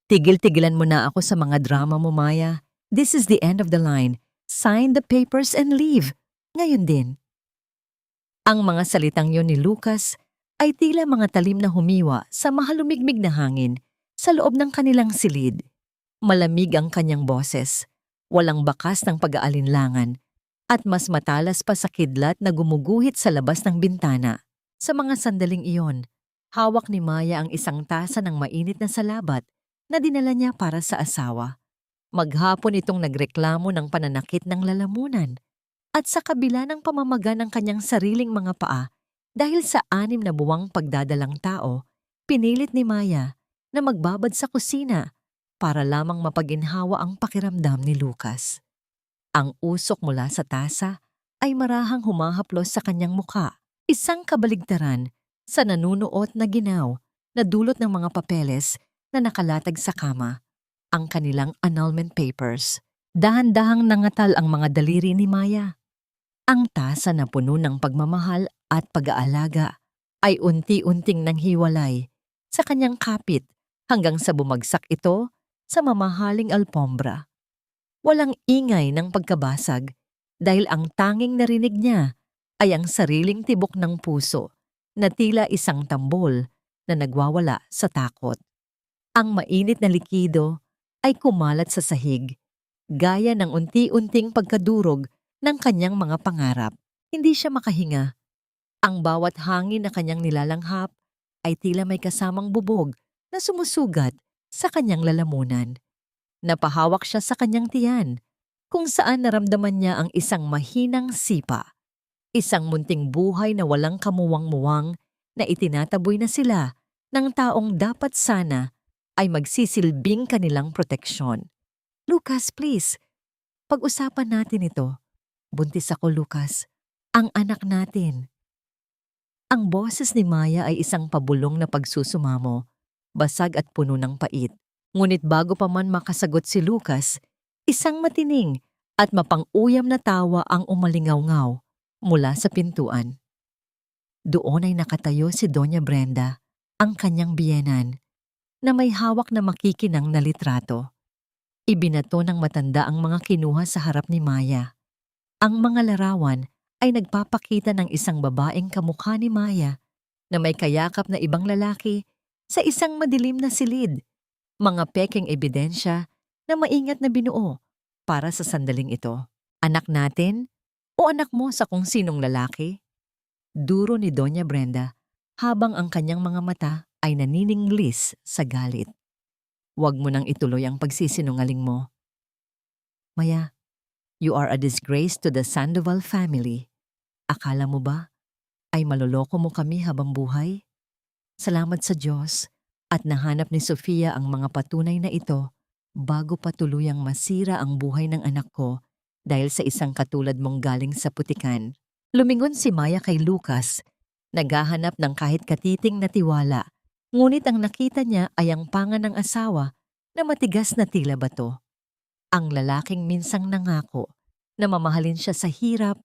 Tigil-tigilan mo na ako sa mga drama mo, Maya. This is the end of the line. Sign the papers and leave. Ngayon din. Ang mga salitang yon ni Lucas ay tila mga talim na humiwa sa mahalumigmig na hangin sa loob ng kanilang silid. Malamig ang kanyang boses, walang bakas ng pag-aalinlangan, at mas matalas pa sa kidlat na gumuguhit sa labas ng bintana. Sa mga sandaling iyon, hawak ni Maya ang isang tasa ng mainit na salabat na dinala niya para sa asawa. Maghapon itong nagreklamo ng pananakit ng lalamunan at sa kabila ng pamamaga ng kanyang sariling mga paa dahil sa 6 na buwang pagdadalang tao, pinilit ni Maya na magbabad sa kusina para lamang mapaginhawa ang pakiramdam ni Lucas. Ang usok mula sa tasa ay marahang humahaplos sa kanyang muka, isang kabaligtaran sa nanunuot na ginaw na dulot ng mga papeles na nakalatag sa kama, ang kanilang annulment papers. Dahan-dahang nangatal ang mga daliri ni Maya. Ang tasa na puno ng pagmamahal at pag-aalaga ay unti-unting nanghiwalay sa kanyang kapit hanggang sa bumagsak ito sa mamahaling alpombra. Walang ingay ng pagkabasag dahil ang tanging narinig niya ay ang sariling tibok ng puso na tila isang tambol na nagwawala sa takot. Ang mainit na likido ay kumalat sa sahig, gaya ng unti-unting pagkadurog ng kanyang mga pangarap. Hindi siya makahinga. Ang bawat hangin na kanyang nilalanghap ay tila may kasamang bubog na sumusugat sa kanyang lalamunan. Napahawak siya sa kanyang tiyan, kung saan naramdaman niya ang isang mahinang sipa. Isang munting buhay na walang kamuwang-muwang na itinataboy na sila ng taong dapat sana ay magsisilbing kanilang proteksyon. Lucas, please, pag-usapan natin ito. Buntis ako, Lucas. Ang anak natin. Ang boses ni Maya ay isang pabulong na pagsusumamo, basag at puno ng pait. Ngunit bago pa man makasagot si Lucas, isang matining at mapang-uyam na tawa ang umalingaw-ngaw mula sa pintuan. Doon ay nakatayo si Doña Brenda, ang kanyang biyenan, na may hawak na makikinang na litrato. Ibinato ng matanda ang mga kinuha sa harap ni Maya. Ang mga larawan ay nagpapakita ng isang babaeng kamukha ni Maya na may kayakap na ibang lalaki sa isang madilim na silid. Mga pekeng ebidensya na maingat na binuo para sa sandaling ito. Anak natin o anak mo sa kung sinong lalaki? Duro ni Doña Brenda habang ang kanyang mga mata ay nanininglis sa galit. Huwag mo nang ituloy ang pagsisinungaling mo. Maya, you are a disgrace to the Sandoval family. Akala mo ba ay maloloko mo kami habang buhay? Salamat sa Diyos at nahanap ni Sofia ang mga patunay na ito bago pa tuluyang masira ang buhay ng anak ko dahil sa isang katulad mong galing sa putikan. Lumingon si Maya kay Lucas, naghahanap ng kahit katiting na tiwala, ngunit ang nakita niya ay ang panga ng asawa na matigas na tila bato. Ang lalaking minsang nangako na mamahalin siya sa hirap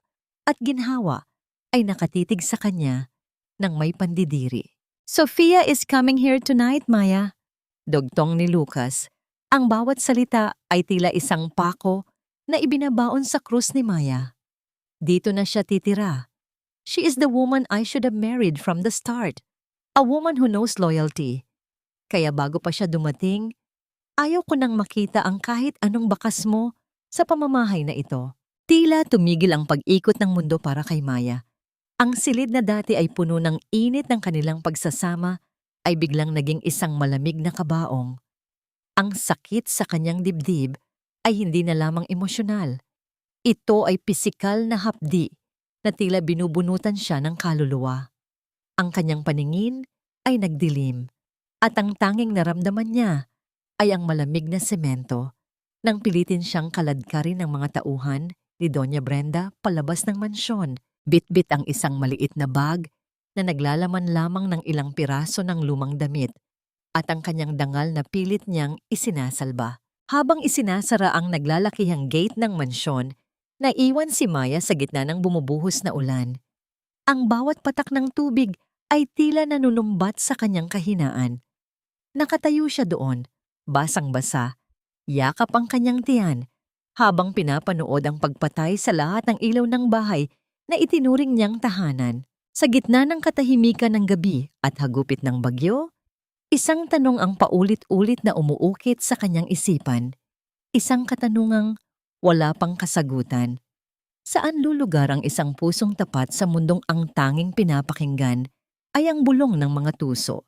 at ginhawa ay nakatitig sa kanya ng may pandidiri. Sofia is coming here tonight, Maya. Dugtong ni Lucas. Ang bawat salita ay tila isang pako na ibinabaon sa krus ni Maya. Dito na siya titira. She is the woman I should have married from the start. A woman who knows loyalty. Kaya bago pa siya dumating, ayaw ko nang makita ang kahit anong bakas mo sa pamamahay na ito. Tila tumigil ang pag-ikot ng mundo para kay Maya. Ang silid na dati ay puno ng init ng kanilang pagsasama ay biglang naging isang malamig na kabaong. Ang sakit sa kanyang dibdib ay hindi na lamang emosyonal. Ito ay pisikal na hapdi na tila binubunutan siya ng kaluluwa. Ang kanyang paningin ay nagdilim at ang tanging naramdaman niya ay ang malamig na semento nang pilitin siyang kaladkarin ng mga tauhan ni Doña Brenda palabas ng mansyon. Bit-bit ang isang maliit na bag na naglalaman lamang ng ilang piraso ng lumang damit at ang kanyang dangal na pilit niyang isinasalba. Habang isinasara ang naglalakihang gate ng mansyon, naiwan si Maya sa gitna ng bumubuhos na ulan. Ang bawat patak ng tubig ay tila nanunumbat sa kanyang kahinaan. Nakatayo siya doon, Basang-basa, yakap ang kanyang tiyan habang pinapanood ang pagpatay sa lahat ng ilaw ng bahay na itinuring niyang tahanan. Sa gitna ng katahimikan ng gabi at hagupit ng bagyo, isang tanong ang paulit-ulit na umuukit sa kanyang isipan. Isang katanungang wala pang kasagutan. Saan lulugar ang isang pusong tapat sa mundong ang tanging pinapakinggan ay ang bulong ng mga tuso?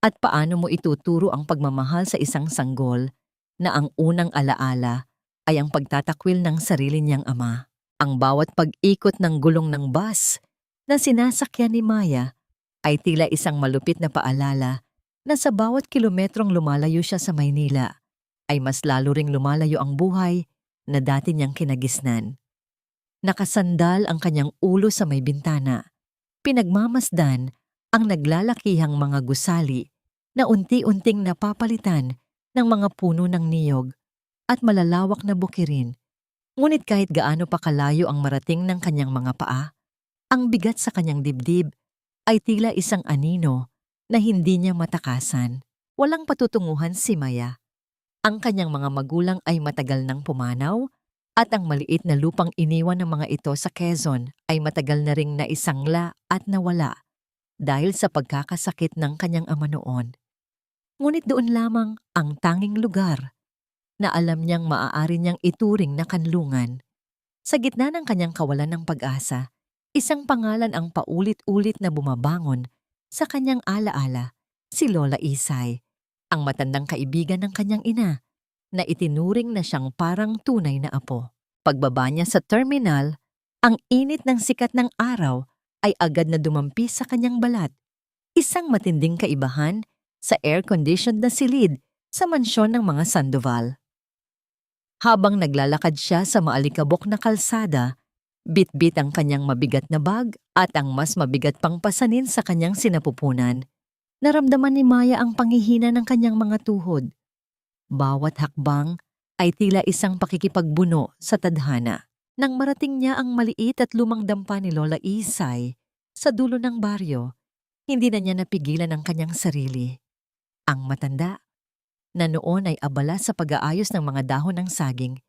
At paano mo ituturo ang pagmamahal sa isang sanggol na ang unang alaala ay ang pagtatakwil ng sarili niyang ama? Ang bawat pag-ikot ng gulong ng bus na sinasakyan ni Maya ay tila isang malupit na paalala na sa bawat kilometrong lumalayo siya sa Maynila ay mas lalo ring lumalayo ang buhay na dati niyang kinagisnan. Nakasandal ang kanyang ulo sa may bintana. Pinagmamasdan ang naglalakihang mga gusali na unti-unting napapalitan ng mga puno ng niyog at malalawak na bukirin. Ngunit kahit gaano pa kalayo ang marating ng kanyang mga paa, ang bigat sa kanyang dibdib ay tila isang anino na hindi niya matakasan. Walang patutunguhan si Maya. Ang kanyang mga magulang ay matagal nang pumanaw at ang maliit na lupang iniwan ng mga ito sa Quezon ay matagal na ring naisangla at nawala dahil sa pagkakasakit ng kanyang ama noon. Ngunit doon lamang ang tanging lugar na alam niyang maaari niyang ituring na kanlungan. Sa gitna ng kanyang kawalan ng pag-asa, isang pangalan ang paulit-ulit na bumabangon sa kanyang alaala, si Lola Isay, ang matandang kaibigan ng kanyang ina, na itinuring na siyang parang tunay na apo. Pagbaba niya sa terminal, ang init ng sikat ng araw ay agad na dumampi sa kanyang balat. Isang matinding kaibahan sa air-conditioned na silid sa mansyon ng mga Sandoval. Habang naglalakad siya sa maalikabok na kalsada, bit-bit ang kanyang mabigat na bag at ang mas mabigat pang pasanin sa kanyang sinapupunan. Naramdaman ni Maya ang panghihina ng kanyang mga tuhod. Bawat hakbang ay tila isang pakikipagbuno sa tadhana. Nang marating niya ang maliit at lumang dampa ni Lola Isay sa dulo ng baryo, hindi na niya napigilan ang kanyang sarili. Ang matanda, na noon ay abala sa pag-aayos ng mga dahon ng saging,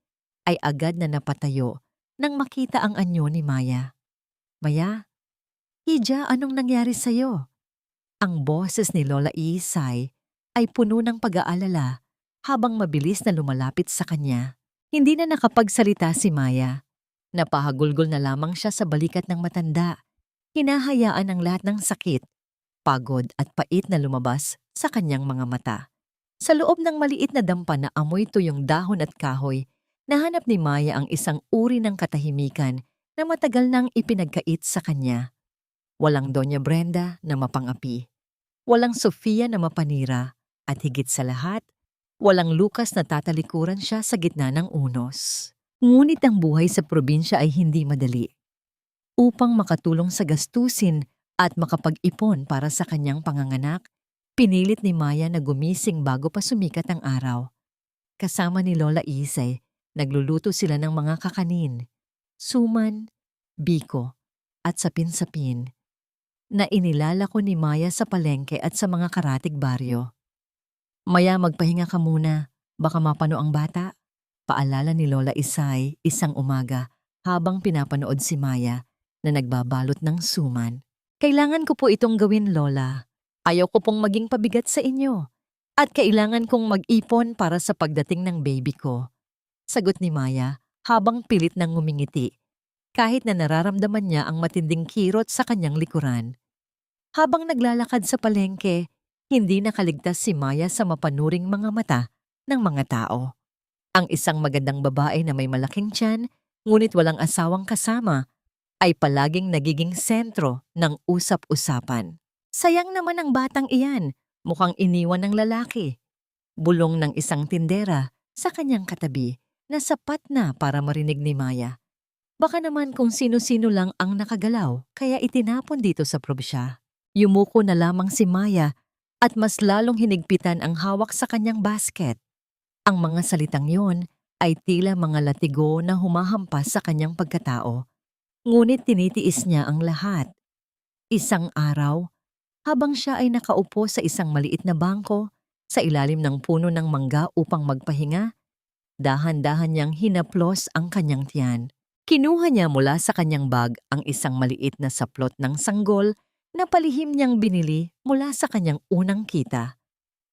ay agad na napatayo nang makita ang anyo ni Maya. "Maya, Hija, anong nangyari sa'yo?" Ang boses ni Lola Isay ay puno ng pag-aalala habang mabilis na lumalapit sa kanya. Hindi na nakapagsalita si Maya. Napahagulgol na lamang siya sa balikat ng matanda. Hinahayaan ang lahat ng sakit, pagod at pait na lumabas sa kanyang mga mata. Sa loob ng maliit na dampa na amoy tuyong dahon at kahoy, nahanap ni Maya ang isang uri ng katahimikan na matagal nang ipinagkait sa kanya. Walang Doña Brenda na mapangapi. Walang Sofia na mapanira. At higit sa lahat, walang Lucas na tatalikuran siya sa gitna ng unos. Ngunit ang buhay sa probinsya ay hindi madali. Upang makatulong sa gastusin at makapag-ipon para sa kanyang panganganak, pinilit ni Maya na gumising bago pa sumikat ang araw. Kasama ni Lola Isay, nagluluto sila ng mga kakanin, suman, biko, at sapin-sapin na inilalako ni Maya sa palengke at sa mga karatig baryo. "Maya, magpahinga ka muna, baka mapano ang bata," paalala ni Lola Isay isang umaga habang pinapanood si Maya na nagbabalot ng suman. "Kailangan ko po itong gawin, Lola. Ayaw ko pong maging pabigat sa inyo. At kailangan kong mag-ipon para sa pagdating ng baby ko," sagot ni Maya habang pilit nang ngumingiti, kahit na nararamdaman niya ang matinding kirot sa kanyang likuran. Habang naglalakad sa palengke, hindi nakaligtas si Maya sa mapanuring mga mata ng mga tao. Ang isang magandang babae na may malaking tiyan, ngunit walang asawang kasama, ay palaging nagiging sentro ng usap-usapan. "Sayang naman ang batang iyan, mukhang iniwan ng lalaki." Bulong ng isang tindera sa kanyang katabi na sapat na para marinig ni Maya. Baka naman kung sino-sino lang ang nakagalaw kaya itinapon dito sa probisya. Yumuko na lamang si Maya at mas lalong hinigpitan ang hawak sa kanyang basket. Ang mga salitang yon ay tila mga latigo na humahampas sa kanyang pagkatao. Ngunit tinitiis niya ang lahat. Isang araw, habang siya ay nakaupo sa isang maliit na bangko, sa ilalim ng puno ng mangga upang magpahinga. Dahan-dahan niyang hinaplos ang kanyang tiyan. Kinuha niya mula sa kanyang bag ang isang maliit na saplot ng sanggol na palihim niyang binili mula sa kanyang unang kita.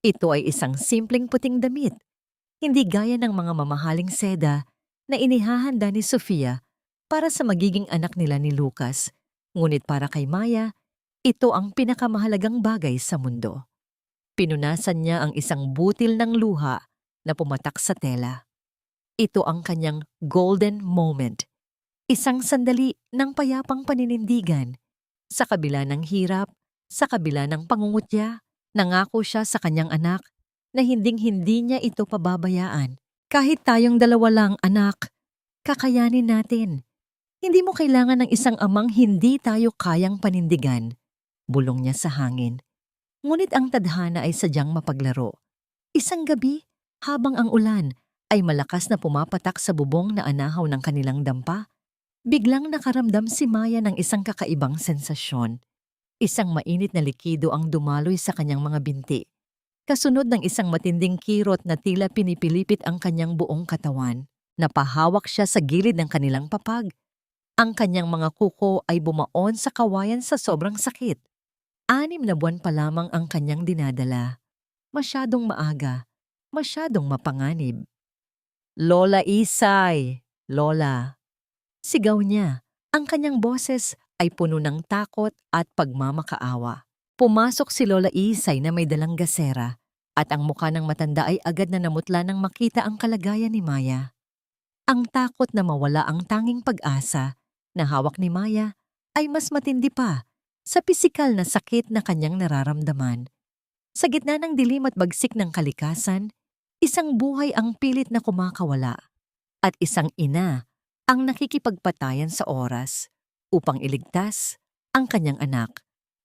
Ito ay isang simpleng puting damit, hindi gaya ng mga mamahaling seda na inihahanda ni Sofia para sa magiging anak nila ni Lucas. Ngunit para kay Maya, ito ang pinakamahalagang bagay sa mundo. Pinunasan niya ang isang butil ng luha na pumatak sa tela. Ito ang kanyang golden moment. Isang sandali ng payapang paninindigan. Sa kabila ng hirap, sa kabila ng pangungutya, nangako siya sa kanyang anak na hinding-hindi niya ito pababayaan. Kahit tayong dalawa lang, anak, kakayanin natin. Hindi mo kailangan ng isang amang hindi tayo kayang panindigan. Bulong niya sa hangin. Ngunit ang tadhana ay sadyang mapaglaro. Isang gabi, habang ang ulan ay malakas na pumapatak sa bubong na anahaw ng kanilang dampa, biglang nakaramdam si Maya ng isang kakaibang sensasyon. Isang mainit na likido ang dumaloy sa kanyang mga binti, kasunod ng isang matinding kirot na tila pinipilipit ang kanyang buong katawan. Napahawak siya sa gilid ng kanilang papag. Ang kanyang mga kuko ay bumaon sa kawayan sa sobrang sakit. 6 na buwan pa lamang ang kanyang dinadala. Masyadong maaga, masyadong mapanganib. Lola Isay! Lola! Sigaw niya. Ang kanyang boses ay puno ng takot at pagmamakaawa. Pumasok si Lola Isay na may dalang gasera at ang mukha ng matanda ay agad na namutla nang makita ang kalagayan ni Maya. Ang takot na mawala ang tanging pag-asa na hawak ni Maya ay mas matindi pa sa pisikal na sakit na kanyang nararamdaman. Sa gitna ng dilim at bagsik ng kalikasan, isang buhay ang pilit na kumakawala at isang ina ang nakikipagpatayan sa oras upang iligtas ang kanyang anak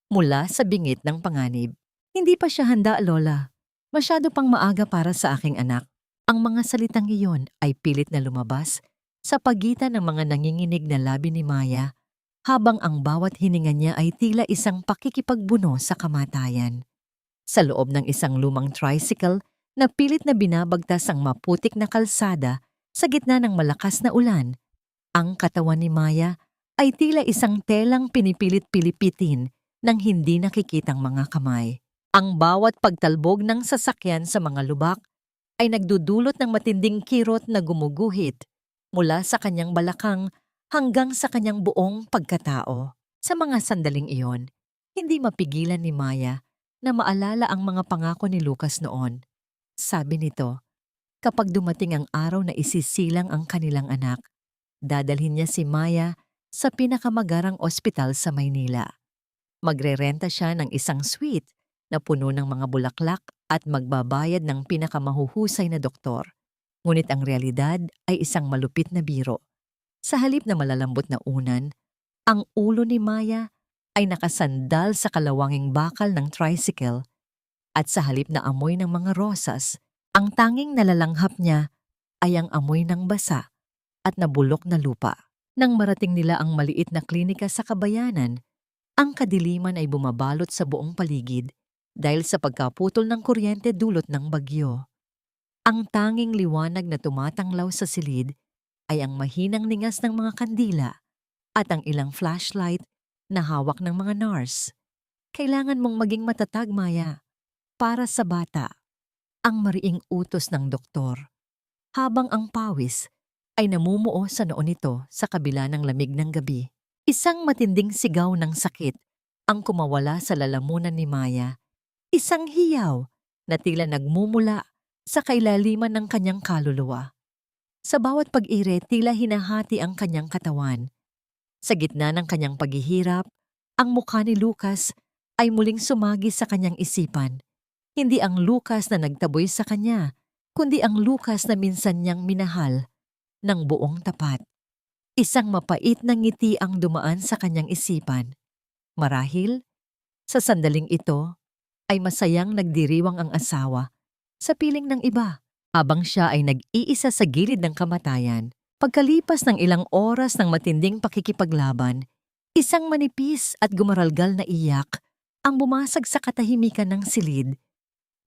mula sa bingit ng panganib. Hindi pa siya handa, Lola. Masyado pang maaga para sa aking anak. Ang mga salitang iyon ay pilit na lumabas sa pagitan ng mga nanginginig na labi ni Maya habang ang bawat hininga niya ay tila isang pakikipagbuno sa kamatayan. Sa loob ng isang lumang tricycle na pilit na binabagtas ang maputik na kalsada sa gitna ng malakas na ulan, ang katawan ni Maya ay tila isang telang pinipilit-pilipitin ng hindi nakikitang mga kamay. Ang bawat pagtalbog ng sasakyan sa mga lubak ay nagdudulot ng matinding kirot na gumuguhit mula sa kanyang balakang hanggang sa kanyang buong pagkatao. Sa mga sandaling iyon, hindi mapigilan ni Maya na maalala ang mga pangako ni Lucas noon. Sabi nito, kapag dumating ang araw na isisilang ang kanilang anak, dadalhin niya si Maya sa pinakamagarang ospital sa Maynila. Magrerenta siya ng isang suite na puno ng mga bulaklak at magbabayad ng pinakamahuhusay na doktor. Ngunit ang realidad ay isang malupit na biro. Sa halip na malalambot na unan, ang ulo ni Maya ay nakasandal sa kalawanging bakal ng tricycle at sa halip na amoy ng mga rosas, ang tanging nalalanghap niya ay ang amoy ng basa at nabulok na lupa. Nang marating nila ang maliit na klinika sa kabayanan, ang kadiliman ay bumabalot sa buong paligid dahil sa pagkaputol ng kuryente dulot ng bagyo. Ang tanging liwanag na tumatanglaw sa silid ay ang mahinang ningas ng mga kandila at ang ilang flashlight na hawak ng mga nurse. Kailangan mong maging matatag, Maya, para sa bata. Ang mariing utos ng doktor, habang ang pawis ay namumuo sa noo nito sa kabila ng lamig ng gabi. Isang matinding sigaw ng sakit ang kumawala sa lalamunan ni Maya. Isang hiyaw na tila nagmumula sa kailaliman ng kanyang kaluluwa. Sa bawat pag-ire, tila hinahati ang kanyang katawan. Sa gitna ng kanyang paghihirap, ang mukha ni Lucas ay muling sumagi sa kanyang isipan. Hindi ang Lucas na nagtaboy sa kanya, kundi ang Lucas na minsan niyang minahal ng buong tapat. Isang mapait na ngiti ang dumaan sa kanyang isipan. Marahil, sa sandaling ito, ay masayang nagdiriwang ang asawa sa piling ng iba habang siya ay nag-iisa sa gilid ng kamatayan. Pagkalipas ng ilang oras ng matinding pakikipaglaban, isang manipis at gumaralgal na iyak ang bumasag sa katahimikan ng silid.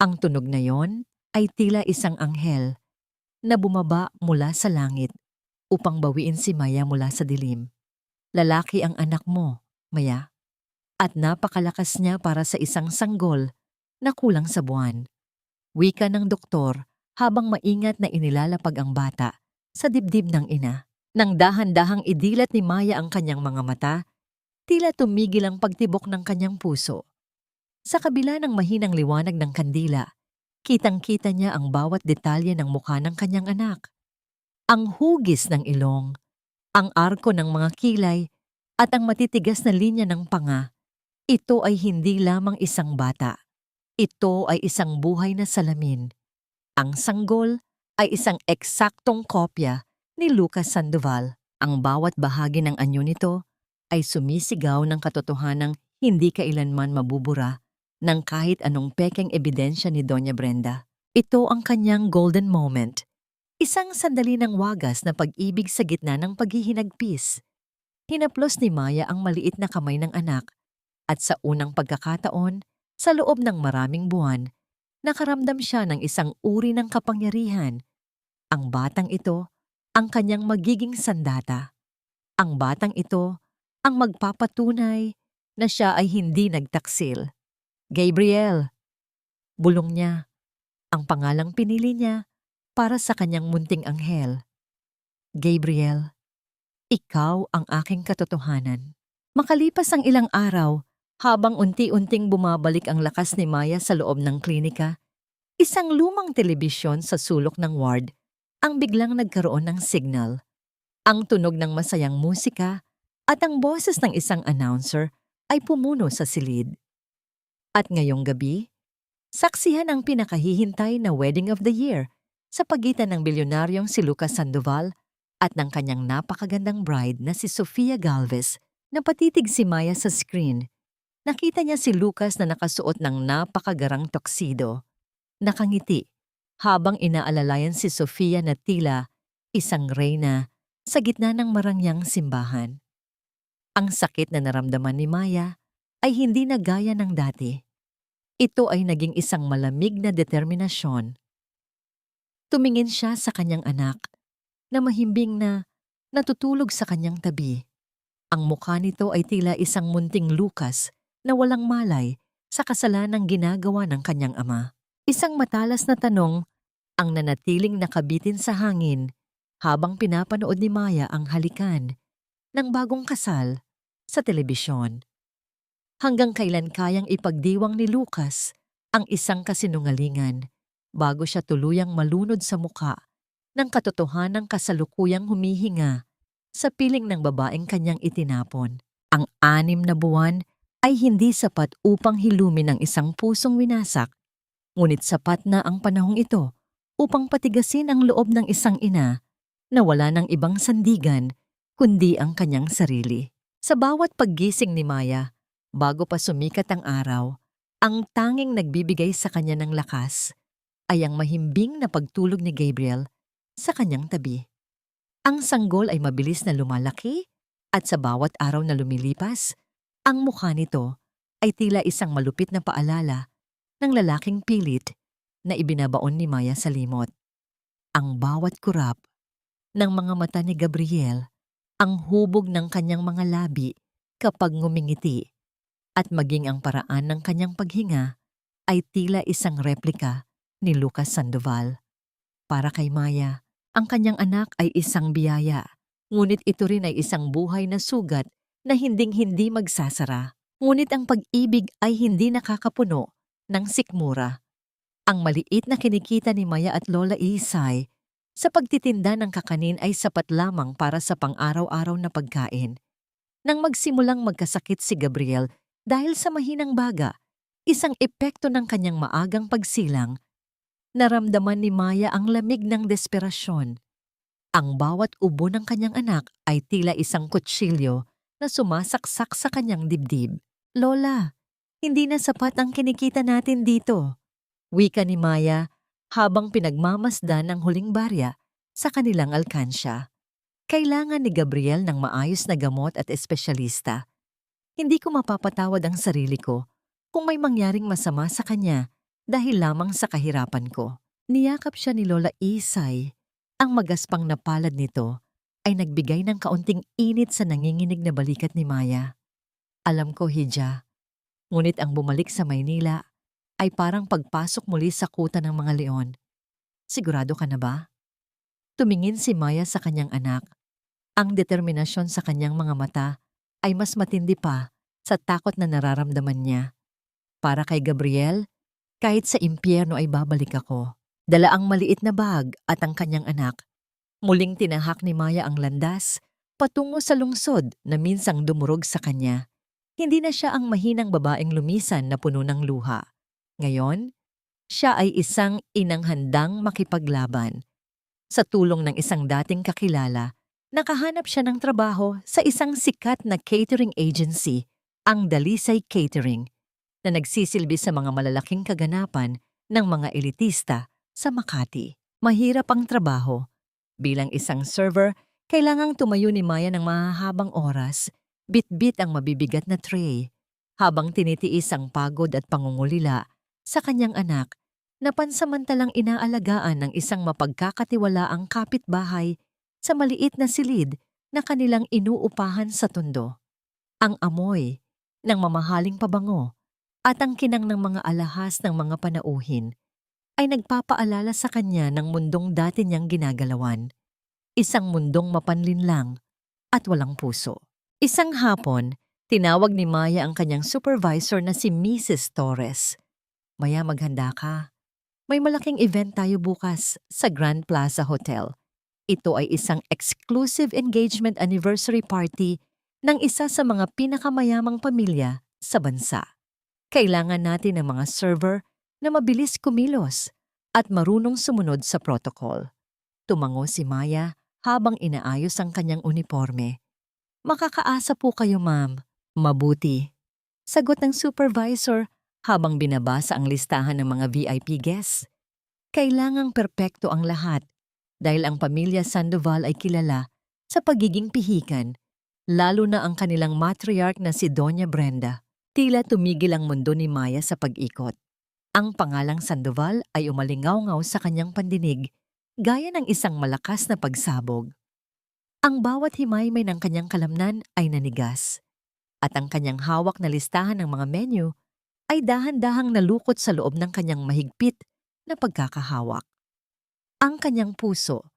Ang tunog na yon ay tila isang anghel na bumaba mula sa langit upang bawiin si Maya mula sa dilim. Lalaki ang anak mo, Maya, at napakalakas niya para sa isang sanggol na kulang sa buwan. Wika ng doktor habang maingat na inilalapag ang bata sa dibdib ng ina. Nang dahan-dahang idilat ni Maya ang kanyang mga mata, tila tumigil ang pagtibok ng kanyang puso. Sa kabila ng mahinang liwanag ng kandila, kitang-kita niya ang bawat detalye ng mukha ng kanyang anak. Ang hugis ng ilong, ang arko ng mga kilay, at ang matitigas na linya ng panga. Ito ay hindi lamang isang bata. Ito ay isang buhay na salamin. Ang sanggol ay isang eksaktong kopya ni Lucas Sandoval. Ang bawat bahagi ng anyo nito ay sumisigaw ng katotohanang hindi kailanman mabubura ng kahit anong pekeng ebidensya ni Doña Brenda. Ito ang kanyang golden moment. Isang sandali ng wagas na pag-ibig sa gitna ng paghihinagpis. Hinaplos ni Maya ang maliit na kamay ng anak at sa unang pagkakataon, sa loob ng maraming buwan, nakaramdam siya ng isang uri ng kapangyarihan. Ang batang ito, ang kanyang magiging sandata. Ang batang ito, ang magpapatunay na siya ay hindi nagtaksil. Gabriel, bulong niya, ang pangalang pinili niya para sa kanyang munting anghel. Gabriel, ikaw ang aking katotohanan. Makalipas ang ilang araw, habang unti-unting bumabalik ang lakas ni Maya sa loob ng klinika, isang lumang telebisyon sa sulok ng ward ang biglang nagkaroon ng signal. Ang tunog ng masayang musika at ang boses ng isang announcer ay pumuno sa silid. At ngayong gabi, saksihan ang pinakahihintay na wedding of the year sa pagitan ng bilyonaryong si Lucas Sandoval at ng kanyang napakagandang bride na si Sofia Galvez. Napatitig si Maya sa screen. Nakita niya si Lucas na nakasuot ng napakagarang tuxedo. Nakangiti habang inaalalayan si Sofia na tila isang reyna sa gitna ng marangyang simbahan. Ang sakit na naramdaman ni Maya ay hindi na gaya ng dati. Ito ay naging isang malamig na determinasyon. Tumingin siya sa kanyang anak na mahimbing na natutulog sa kanyang tabi. Ang mukha nito ay tila isang munting Lucas na walang malay sa kasalanang ginagawa ng kanyang ama. Isang matalas na tanong ang nanatiling nakabitin sa hangin habang pinapanood ni Maya ang halikan ng bagong kasal sa telebisyon. Hanggang kailan kayang ipagdiwang ni Lucas ang isang kasinungalingan bago siya tuluyang malunod sa muka ng katotohanang kasalukuyang humihinga sa piling ng babaeng kanyang itinapon. Ang 6 na buwan ay hindi sapat upang hilumin ang isang pusong winasak, ngunit sapat na ang panahong ito upang patigasin ang loob ng isang ina na wala ng ibang sandigan kundi ang kanyang sarili. Sa bawat paggising ni Maya, bago pa sumikat ang araw, ang tanging nagbibigay sa kanya ng lakas ay ang mahimbing na pagtulog ni Gabriel sa kanyang tabi. Ang sanggol ay mabilis na lumalaki at sa bawat araw na lumilipas, ang mukha nito ay tila isang malupit na paalala ng lalaking pilit na ibinabaon ni Maya sa limot. Ang bawat kurap ng mga mata ni Gabriel, ang hubog ng kanyang mga labi kapag ngumingiti, at maging ang paraan ng kanyang paghinga ay tila isang replika ni Lucas Sandoval. Para kay Maya, ang kanyang anak ay isang biyaya, ngunit ito rin ay isang buhay na sugat na hinding-hindi magsasara. Ngunit ang pag-ibig ay hindi nakakapuno ng sikmura. Ang maliit na kinikita ni Maya at Lola Isay sa pagtitinda ng kakanin ay sapat lamang para sa pang-araw-araw na pagkain. Nang magsimulang magkasakit si Gabriel dahil sa mahinang baga, isang epekto ng kanyang maagang pagsilang, naramdaman ni Maya ang lamig ng desperasyon. Ang bawat ubo ng kanyang anak ay tila isang kutsilyo na sumasaksak sa kanyang dibdib. Lola, hindi na sapat ang kinikita natin dito, wika ni Maya habang pinagmamasdan ang huling barya sa kanilang alkansya. Kailangan ni Gabriel ng maayos na gamot at espesyalista. Hindi ko mapapatawad ang sarili ko kung may mangyaring masama sa kanya dahil lamang sa kahirapan ko. Niyakap siya ni Lola Isay. Ang magaspang na palad nito ay nagbigay ng kaunting init sa nanginginig na balikat ni Maya. Alam ko, Hija, ngunit ang bumalik sa Maynila ay parang pagpasok muli sa kuta ng mga leon. Sigurado ka na ba? Tumingin si Maya sa kanyang anak. Ang determinasyon sa kanyang mga mata ay mas matindi pa sa takot na nararamdaman niya. Para kay Gabriel, kahit sa impyerno ay babalik ako. Dala ang maliit na bag at ang kanyang anak. Muling tinahak ni Maya ang landas patungo sa lungsod na minsang dumurog sa kanya. Hindi na siya ang mahinang babaeng lumisan na puno ng luha. Ngayon, siya ay isang inang handang makipaglaban. Sa tulong ng isang dating kakilala, nakahanap siya ng trabaho sa isang sikat na catering agency, ang Dalisay Catering, na nagsisilbi sa mga malalaking kaganapan ng mga elitista sa Makati. Mahirap ang trabaho. Bilang isang server, kailangang tumayo ni Maya ng mahahabang oras, bit-bit ang mabibigat na tray, habang tinitiis ang pagod at pangungulila sa kanyang anak na pansamantalang inaalagaan ng isang mapagkakatiwalaang kapitbahay sa maliit na silid na kanilang inuupahan sa Tondo. Ang amoy ng mamahaling pabango at ang kinang ng mga alahas ng mga panauhin ay nagpapaalala sa kanya ng mundong dati niyang ginagalawan. Isang mundong mapanlinlang at walang puso. Isang hapon, tinawag ni Maya ang kanyang supervisor na si Mrs. Torres. Maya, maghanda ka. May malaking event tayo bukas sa Grand Plaza Hotel. Ito ay isang exclusive engagement anniversary party ng isa sa mga pinakamayamang pamilya sa bansa. Kailangan natin ng mga server na mabilis kumilos at marunong sumunod sa protocol. Tumango si Maya habang inaayos ang kanyang uniforme. Makakaasa po kayo, ma'am. Mabuti. Sagot ng supervisor habang binabasa ang listahan ng mga VIP guests. Kailangang perpekto ang lahat dahil ang pamilya Sandoval ay kilala sa pagiging pihikan, lalo na ang kanilang matriarch na si Doña Brenda. Tila tumigil ang mundo ni Maya sa pag-ikot. Ang pangalang Sandoval ay umalingaw-ngaw sa kanyang pandinig, gaya ng isang malakas na pagsabog. Ang bawat himay-may ng kanyang kalamnan ay nanigas, at ang kanyang hawak na listahan ng mga menu ay dahan-dahang nalukot sa loob ng kanyang mahigpit na pagkakahawak. Ang kanyang puso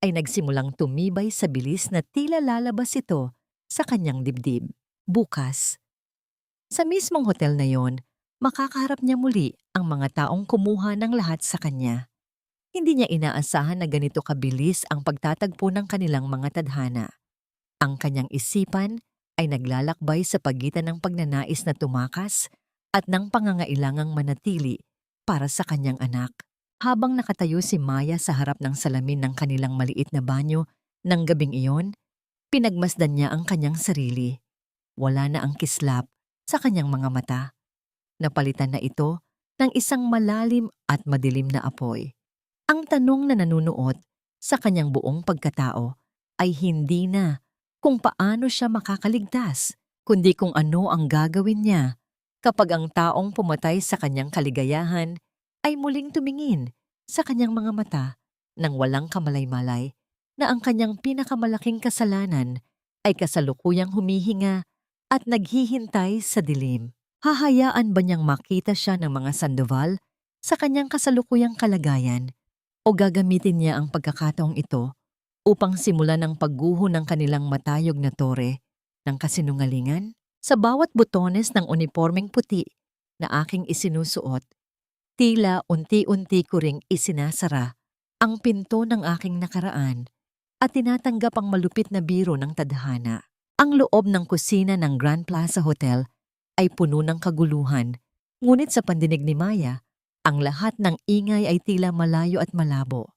ay nagsimulang tumibay sa bilis na tila lalabas ito sa kanyang dibdib. Bukas, sa mismong hotel na yon, makakaharap niya muli ang mga taong kumuha ng lahat sa kanya. Hindi niya inaasahan na ganito kabilis ang pagtatagpo ng kanilang mga tadhana. Ang kanyang isipan ay naglalakbay sa pagitan ng pagnanais na tumakas at ng pangangailangang manatili para sa kanyang anak. Habang nakatayo si Maya sa harap ng salamin ng kanilang maliit na banyo ng gabing iyon, pinagmasdan niya ang kanyang sarili. Wala na ang kislap sa kanyang mga mata. Napalitan na ito ng isang malalim at madilim na apoy. Ang tanong na nanunuot sa kanyang buong pagkatao ay hindi na kung paano siya makakaligtas, kundi kung ano ang gagawin niya kapag ang taong pumatay sa kanyang kaligayahan ay muling tumingin sa kanyang mga mata nang walang kamalay-malay na ang kanyang pinakamalaking kasalanan ay kasalukuyang humihinga at naghihintay sa dilim. Hahayaan ba niyang makita siya ng mga Sandoval sa kanyang kasalukuyang kalagayan o gagamitin niya ang pagkakataong ito upang simulan ang pagguho ng kanilang matayog na tore ng kasinungalingan? Sa bawat butones ng unipormeng puti na aking isinusuot, tila unti-unti ko ring isinasara ang pinto ng aking nakaraan at tinatanggap ang malupit na biro ng tadhana. Ang loob ng kusina ng Grand Plaza Hotel ay puno ng kaguluhan, ngunit sa pandinig ni Maya, ang lahat ng ingay ay tila malayo at malabo.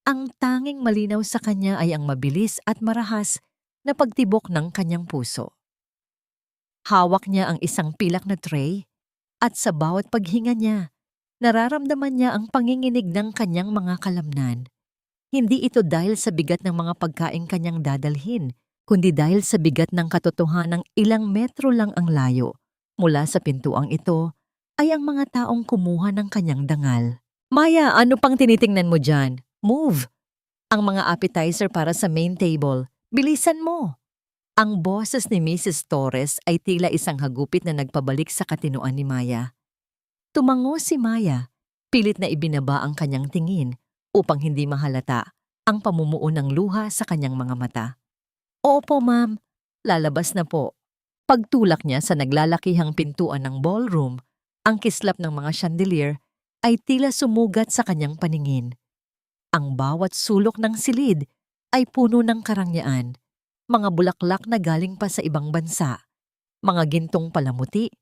Ang tanging malinaw sa kanya ay ang mabilis at marahas na pagtibok ng kanyang puso. Hawak niya ang isang pilak na tray at sa bawat paghinga niya, nararamdaman niya ang panginginig ng kanyang mga kalamnan. Hindi ito dahil sa bigat ng mga pagkain kanyang dadalhin, kundi dahil sa bigat ng katotohanang ilang metro lang ang layo mula sa pintuang ito ay ang mga taong kumuha ng kanyang dangal. Maya, ano pang tinitingnan mo dyan? Move! Ang mga appetizer para sa main table. Bilisan mo! Ang boses ni Mrs. Torres ay tila isang hagupit na nagpabalik sa katinoan ni Maya. Tumango si Maya, pilit na ibinaba ang kanyang tingin upang hindi mahalata ang pamumuo ng luha sa kanyang mga mata. Opo, ma'am. Lalabas na po. Pagtulak niya sa naglalakihang pintuan ng ballroom, ang kislap ng mga chandelier ay tila sumugat sa kanyang paningin. Ang bawat sulok ng silid ay puno ng karangyaan, mga bulaklak na galing pa sa ibang bansa, mga gintong palamuti,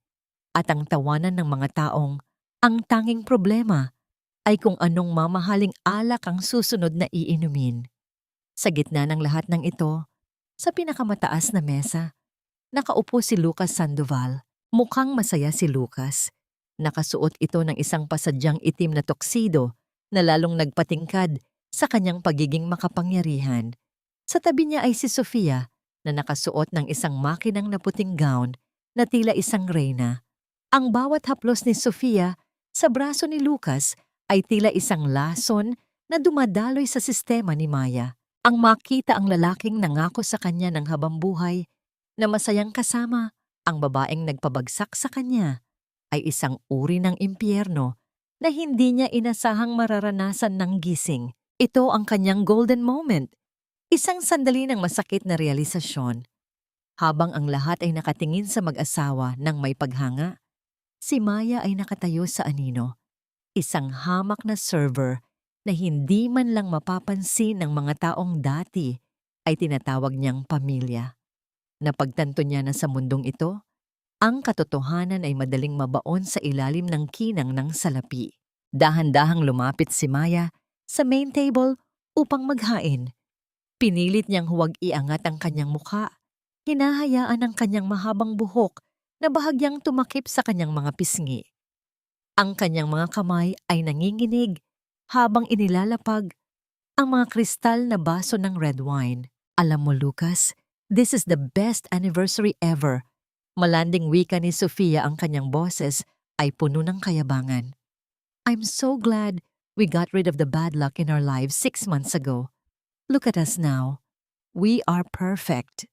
at ang tawanan ng mga taong ang tanging problema ay kung anong mamahaling alak ang susunod na iinumin. Sa gitna ng lahat ng ito, sa pinakamataas na mesa, nakaupo si Lucas Sandoval. Mukhang masaya si Lucas. Nakasuot ito ng isang pasadyang itim na tuxedo na lalong nagpatingkad sa kanyang pagiging makapangyarihan. Sa tabi niya ay si Sofia na nakasuot ng isang makinang na puting gown na tila isang reyna. Ang bawat haplos ni Sofia sa braso ni Lucas ay tila isang lason na dumadaloy sa sistema ni Maya. Ang makita ang lalaking nangako sa kanya ng habang buhay na masayang kasama ang babaeng nagpabagsak sa kanya ay isang uri ng impyerno na hindi niya inasahang mararanasan ng gising. Ito ang kanyang golden moment, isang sandali ng masakit na realisasyon. Habang ang lahat ay nakatingin sa mag-asawa ng may paghanga, si Maya ay nakatayo sa anino, isang hamak na server na hindi man lang mapapansin ng mga taong dati ay tinatawag niyang pamilya. Napagtanto niya na sa mundong ito, ang katotohanan ay madaling mabaon sa ilalim ng kinang ng salapi. Dahan-dahang lumapit si Maya sa main table upang maghain. Pinilit niyang huwag iangat ang kanyang mukha. Hinahayaan ang kanyang mahabang buhok na bahagyang tumakip sa kanyang mga pisngi. Ang kanyang mga kamay ay nanginginig habang inilalapag ang mga kristal na baso ng red wine. Alam mo, Lucas, this is the best anniversary ever. Malanding wika ni Sofia, ang kanyang boses ay puno ng kayabangan. I'm so glad we got rid of the bad luck in our lives 6 months ago. Look at us now. We are perfect.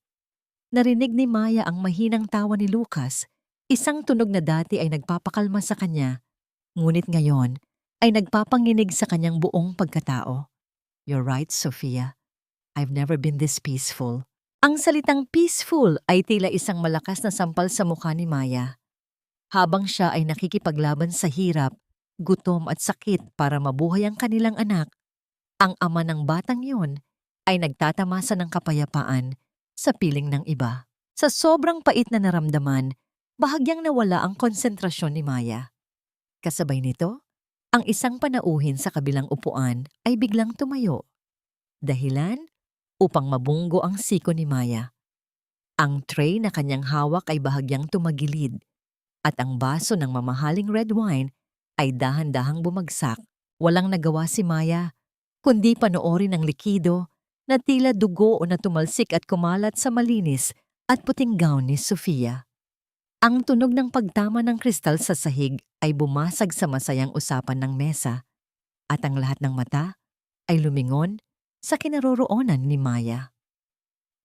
Narinig ni Maya ang mahinang tawa ni Lucas, isang tunog na dati ay nagpapakalma sa kanya, ngunit ngayon ay nagpapanginig sa kanyang buong pagkatao. You're right, Sofia. I've never been this peaceful. Ang salitang peaceful ay tila isang malakas na sampal sa mukha ni Maya. Habang siya ay nakikipaglaban sa hirap, gutom at sakit para mabuhay ang kanilang anak, ang ama ng batang yun ay nagtatamasa ng kapayapaan sa piling ng iba. Sa sobrang pait na naramdaman, bahagyang nawala ang konsentrasyon ni Maya. Kasabay nito, ang isang panauhin sa kabilang upuan ay biglang tumayo. Dahilan? Upang mabunggo ang siko ni Maya. Ang tray na kanyang hawak ay bahagyang tumagilid at ang baso ng mamahaling red wine ay dahan-dahang bumagsak. Walang nagawa si Maya, kundi panoorin ang likido na tila dugo o na tumalsik at kumalat sa malinis at puting gown ni Sofia. Ang tunog ng pagtama ng kristal sa sahig ay bumasag sa masayang usapan ng mesa at ang lahat ng mata ay lumingon sa kinaroroonan ni Maya.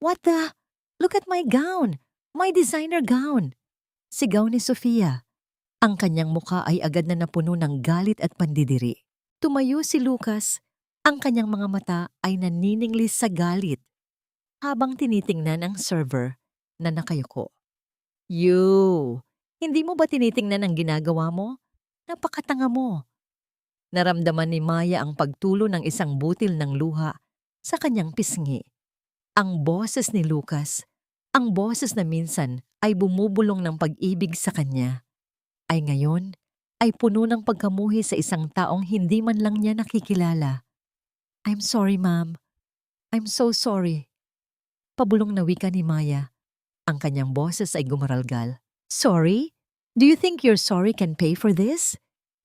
What the? Look at my gown! My designer gown! Sigaw ni Sofia. Ang kanyang mukha ay agad na napuno ng galit at pandidiri. Tumayo si Lucas. Ang kanyang mga mata ay nanininglis sa galit habang tinitingnan ang server na nakayuko. You! Hindi mo ba tinitingnan ang ginagawa mo? Napakatanga mo. Naramdaman ni Maya ang pagtulo ng isang butil ng luha sa kanyang pisngi. Ang boses ni Lucas, ang boses na minsan ay bumubulong ng pag-ibig sa kanya, ay ngayon ay puno ng pagkamuhi sa isang taong hindi man lang niya nakikilala. I'm sorry, ma'am. I'm so sorry. Pabulong na wika ni Maya. Ang kanyang boses ay gumaralgal. Sorry? Do you think your sorry can pay for this?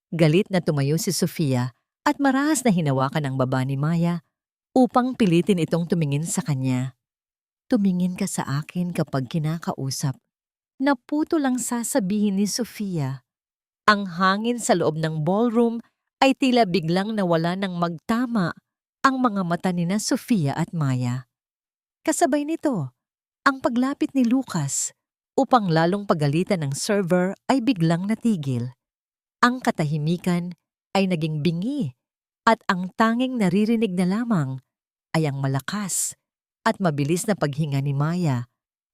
Galit na tumayo si Sofia at marahas na hinawakan ang baba ni Maya upang pilitin itong tumingin sa kanya. Tumingin ka sa akin kapag kinakausap. Naputo lang sasabihin ni Sofia. Ang hangin sa loob ng ballroom ay tila biglang nawala ng magtama ang mga mata nina Sofia at Maya. Kasabay nito, ang paglapit ni Lucas upang lalong pagalitan ng server ay biglang natigil. Ang katahimikan ay naging bingi at ang tanging naririnig na lamang ay ang malakas at mabilis na paghinga ni Maya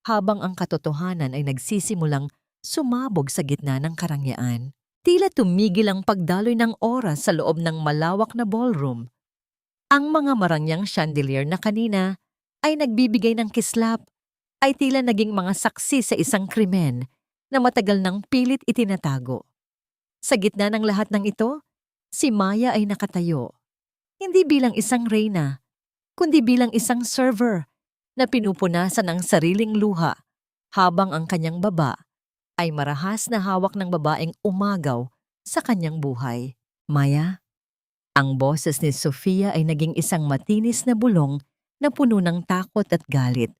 habang ang katotohanan ay nagsisimulang sumabog sa gitna ng karangyaan. Tila tumigil ang pagdaloy ng oras sa loob ng malawak na ballroom. Ang mga marangyang chandelier na kanina ay nagbibigay ng kislap ay tila naging mga saksi sa isang krimen na matagal nang pilit itinatago. Sa gitna ng lahat ng ito, si Maya ay nakatayo. Hindi bilang isang reyna, kundi bilang isang server na pinupunasan ng sariling luha habang ang kanyang baba ay marahas na hawak ng babaeng umagaw sa kanyang buhay. Maya, ang boses ni Sofia ay naging isang matinis na bulong na puno ng takot at galit.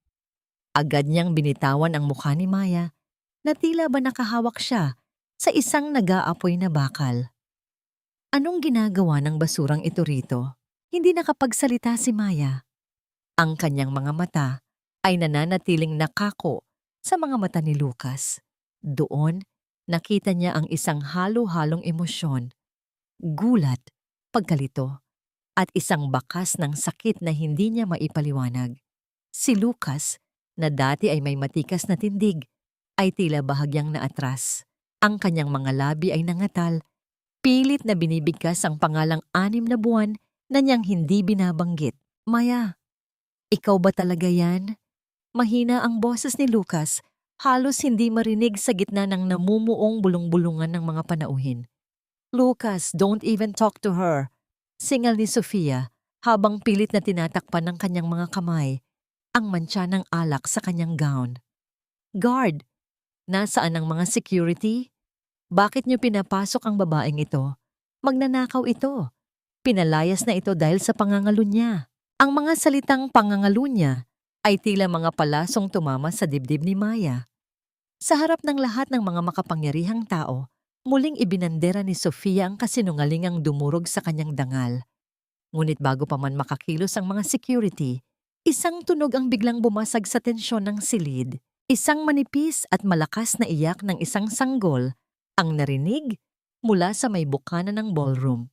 Agad niyang binitawan ang mukha ni Maya na tila ba nakahawak siya sa isang nag-aapoy na bakal. Anong ginagawa ng basurang ito rito? Hindi nakapagsalita si Maya. Ang kanyang mga mata ay nananatiling nakako sa mga mata ni Lucas. Doon, nakita niya ang isang halo-halong emosyon, gulat, pagkalito, at isang bakas ng sakit na hindi niya maipaliwanag. Si Lucas, na dati ay may matikas na tindig, ay tila bahagyang naatras. Ang kanyang mga labi ay nangatal, pilit na binibigkas ang pangalang 6 na buwan na niyang hindi binabanggit. Maya, ikaw ba talaga yan? Mahina ang boses ni Lucas, halos hindi marinig sa gitna ng namumuong bulong-bulungan ng mga panauhin. Lucas, don't even talk to her. Singal ni Sofia habang pilit na tinatakpan ng kanyang mga kamay ang mantsa ng alak sa kanyang gown. Guard, nasaan ang mga security? Bakit niyo pinapasok ang babaeng ito? Magnanakaw ito. Pinalayas na ito dahil sa pangangalo niya. Ang mga salitang pangangalo niya ay tila mga palasong tumama sa dibdib ni Maya. Sa harap ng lahat ng mga makapangyarihang tao, muling ibinandera ni Sofia ang kasinungalingang dumurog sa kanyang dangal. Ngunit bago pa man makakilos ang mga security, isang tunog ang biglang bumasag sa tensyon ng silid. Isang manipis at malakas na iyak ng isang sanggol ang narinig mula sa may bukana ng ballroom.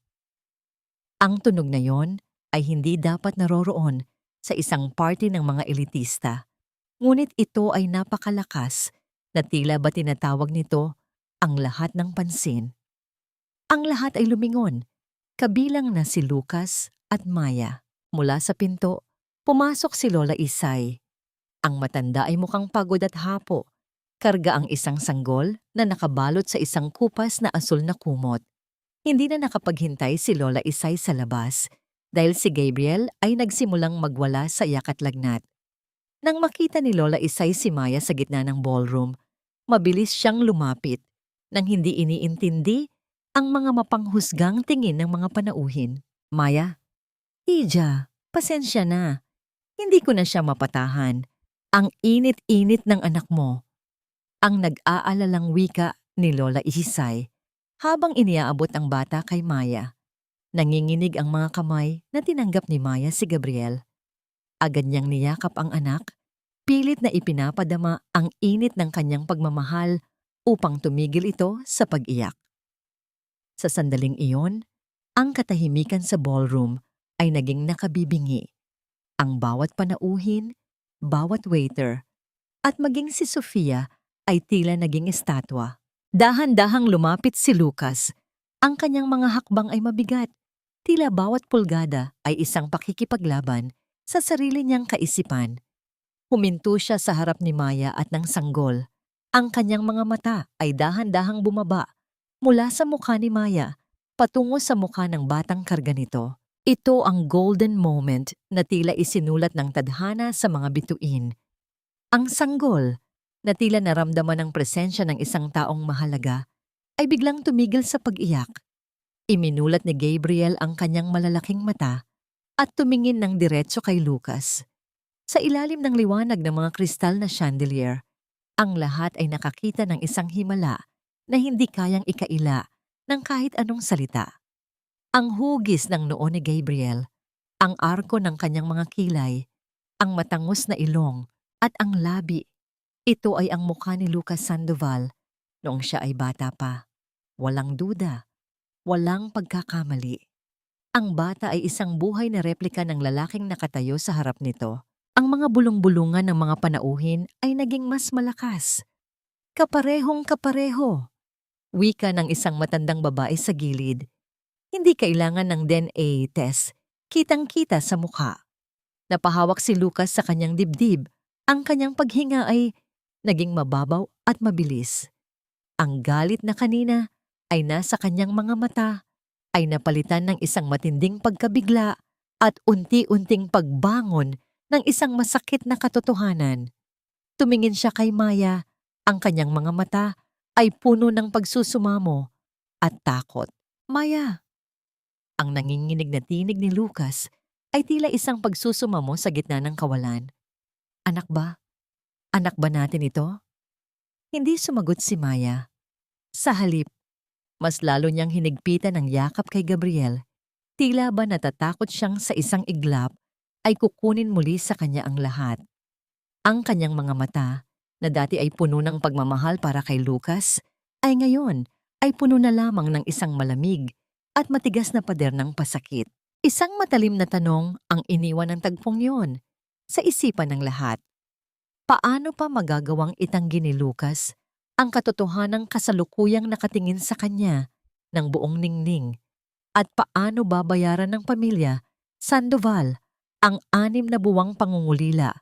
Ang tunog na yon ay hindi dapat naroroon sa isang party ng mga elitista. Ngunit ito ay napakalakas na tila ba tinatawag nito ang lahat ng pansin. Ang lahat ay lumingon, kabilang na si Lucas at Maya. Mula sa pinto, pumasok si Lola Isay. Ang matanda ay mukhang pagod at hapo. Karga ang isang sanggol na nakabalot sa isang kupas na asul na kumot. Hindi na nakapaghintay si Lola Isay sa labas dahil si Gabriel ay nagsimulang magwala sa iyak at lagnat. Nang makita ni Lola Isay si Maya sa gitna ng ballroom, mabilis siyang lumapit nang hindi iniintindi ang mga mapanghusgang tingin ng mga panauhin. Maya, Ija, pasensya na. Hindi ko na siya mapatahan. Ang init-init ng anak mo. Ang nag-aalalang wika ni Lola Isay habang iniaabot ang bata kay Maya. Nanginginig ang mga kamay na tinanggap ni Maya si Gabriel. Agad niyang niyakap ang anak, pilit na ipinapadama ang init ng kanyang pagmamahal upang tumigil ito sa pag-iyak. Sa sandaling iyon, ang katahimikan sa ballroom ay naging nakabibingi. Ang bawat panauhin, bawat waiter, at maging si Sofia ay tila naging estatwa. Dahan-dahang lumapit si Lucas. Ang kanyang mga hakbang ay mabigat. Tila bawat pulgada ay isang pakikipaglaban sa sarili niyang kaisipan. Huminto siya sa harap ni Maya at ng sanggol. Ang kanyang mga mata ay dahan-dahang bumaba mula sa mukha ni Maya patungo sa mukha ng batang karga nito. Ito ang golden moment na tila isinulat ng tadhana sa mga bituin. Ang sanggol, na tila naramdaman ng presensya ng isang taong mahalaga, ay biglang tumigil sa pag-iyak. Iminulat ni Gabriel ang kanyang malalaking mata at tumingin ng diretso kay Lucas. Sa ilalim ng liwanag ng mga kristal na chandelier, ang lahat ay nakakita ng isang himala na hindi kayang ikaila ng kahit anong salita. Ang hugis ng noo ni Gabriel, ang arko ng kanyang mga kilay, ang matangos na ilong at ang labi. Ito ay ang mukha ni Lucas Sandoval noong siya ay bata pa. Walang duda, walang pagkakamali. Ang bata ay isang buhay na replika ng lalaking nakatayo sa harap nito. Ang mga bulong-bulungan ng mga panauhin ay naging mas malakas. Kaparehong kapareho. Wika ng isang matandang babae sa gilid. Hindi kailangan ng DNA test. Kitang-kita sa mukha. Napahawak si Lucas sa kanyang dibdib. Ang kanyang paghinga ay naging mababaw at mabilis. Ang galit na kanina ay nasa kanyang mga mata ay napalitan ng isang matinding pagkabigla at unti-unting pagbangon ng isang masakit na katotohanan. Tumingin siya kay Maya. Ang kanyang mga mata ay puno ng pagsusumamo at takot. Maya! Ang nanginginig na tinig ni Lucas ay tila isang pagsusumamo sa gitna ng kawalan. Anak ba? Anak ba natin ito? Hindi sumagot si Maya. Sa halip, mas lalo niyang hinigpitan ang yakap kay Gabriel. Tila ba natatakot siyang sa isang iglap ay kukunin muli sa kanya ang lahat. Ang kanyang mga mata, na dati ay puno ng pagmamahal para kay Lucas, ay ngayon ay puno na lamang ng isang malamig at matigas na pader ng pasakit. Isang matalim na tanong ang iniwan ng tagpong yun sa isipan ng lahat. Paano pa magagawang itanggi ni Lucas ang katotohanang kasalukuyang nakatingin sa kanya ng buong ningning? At paano babayaran ng pamilya Sandoval ang 6 na buwang pangungulila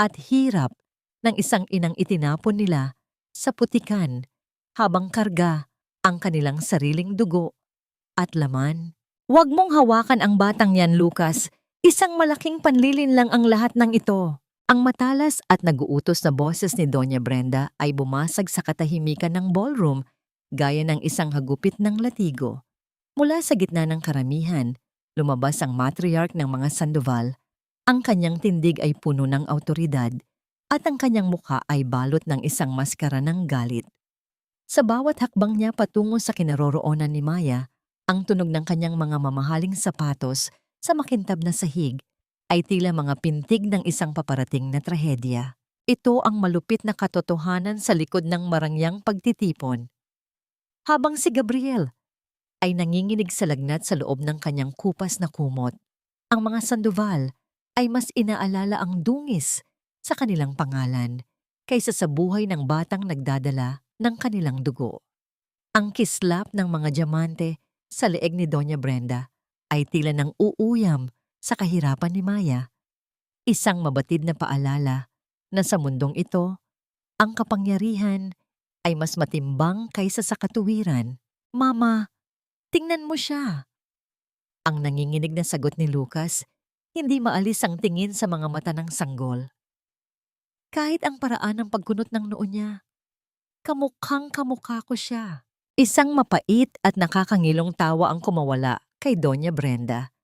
at hirap ng isang inang itinapon nila sa putikan habang karga ang kanilang sariling dugo at laman? Huwag mong hawakan ang batang yan, Lucas. Isang malaking panlilin lang ang lahat ng ito. Ang matalas at naguutos na boses ni Doña Brenda ay bumasag sa katahimikan ng ballroom gaya ng isang hagupit ng latigo. Mula sa gitna ng karamihan, lumabas ang matriarch ng mga Sandoval. Ang kanyang tindig ay puno ng awtoridad at ang kanyang mukha ay balot ng isang maskara ng galit. Sa bawat hakbang niya patungo sa kinaroroonan ni Maya, ang tunog ng kanyang mga mamahaling sapatos sa makintab na sahig ay tila mga pintig ng isang paparating na trahedya. Ito ang malupit na katotohanan sa likod ng marangyang pagtitipon. Habang si Gabriel ay nanginginig sa lagnat sa loob ng kanyang kupas na kumot, ang mga Sandoval ay mas inaalala ang dungis sa kanilang pangalan kaysa sa buhay ng batang nagdadala ng kanilang dugo. Ang kislap ng mga diamante sa leeg ni Doña Brenda ay tila ng uuyam sa kahirapan ni Maya. Isang mabatid na paalala na sa mundong ito, ang kapangyarihan ay mas matimbang kaysa sa katuwiran. Mama, tingnan mo siya. Ang nanginginig na sagot ni Lucas, hindi maalis ang tingin sa mga mata ng sanggol. Kahit ang paraan ng pagkunot ng noo niya, kamukhang kamukha ko siya. Isang mapait at nakakangilong tawa ang kumawala kay Doña Brenda.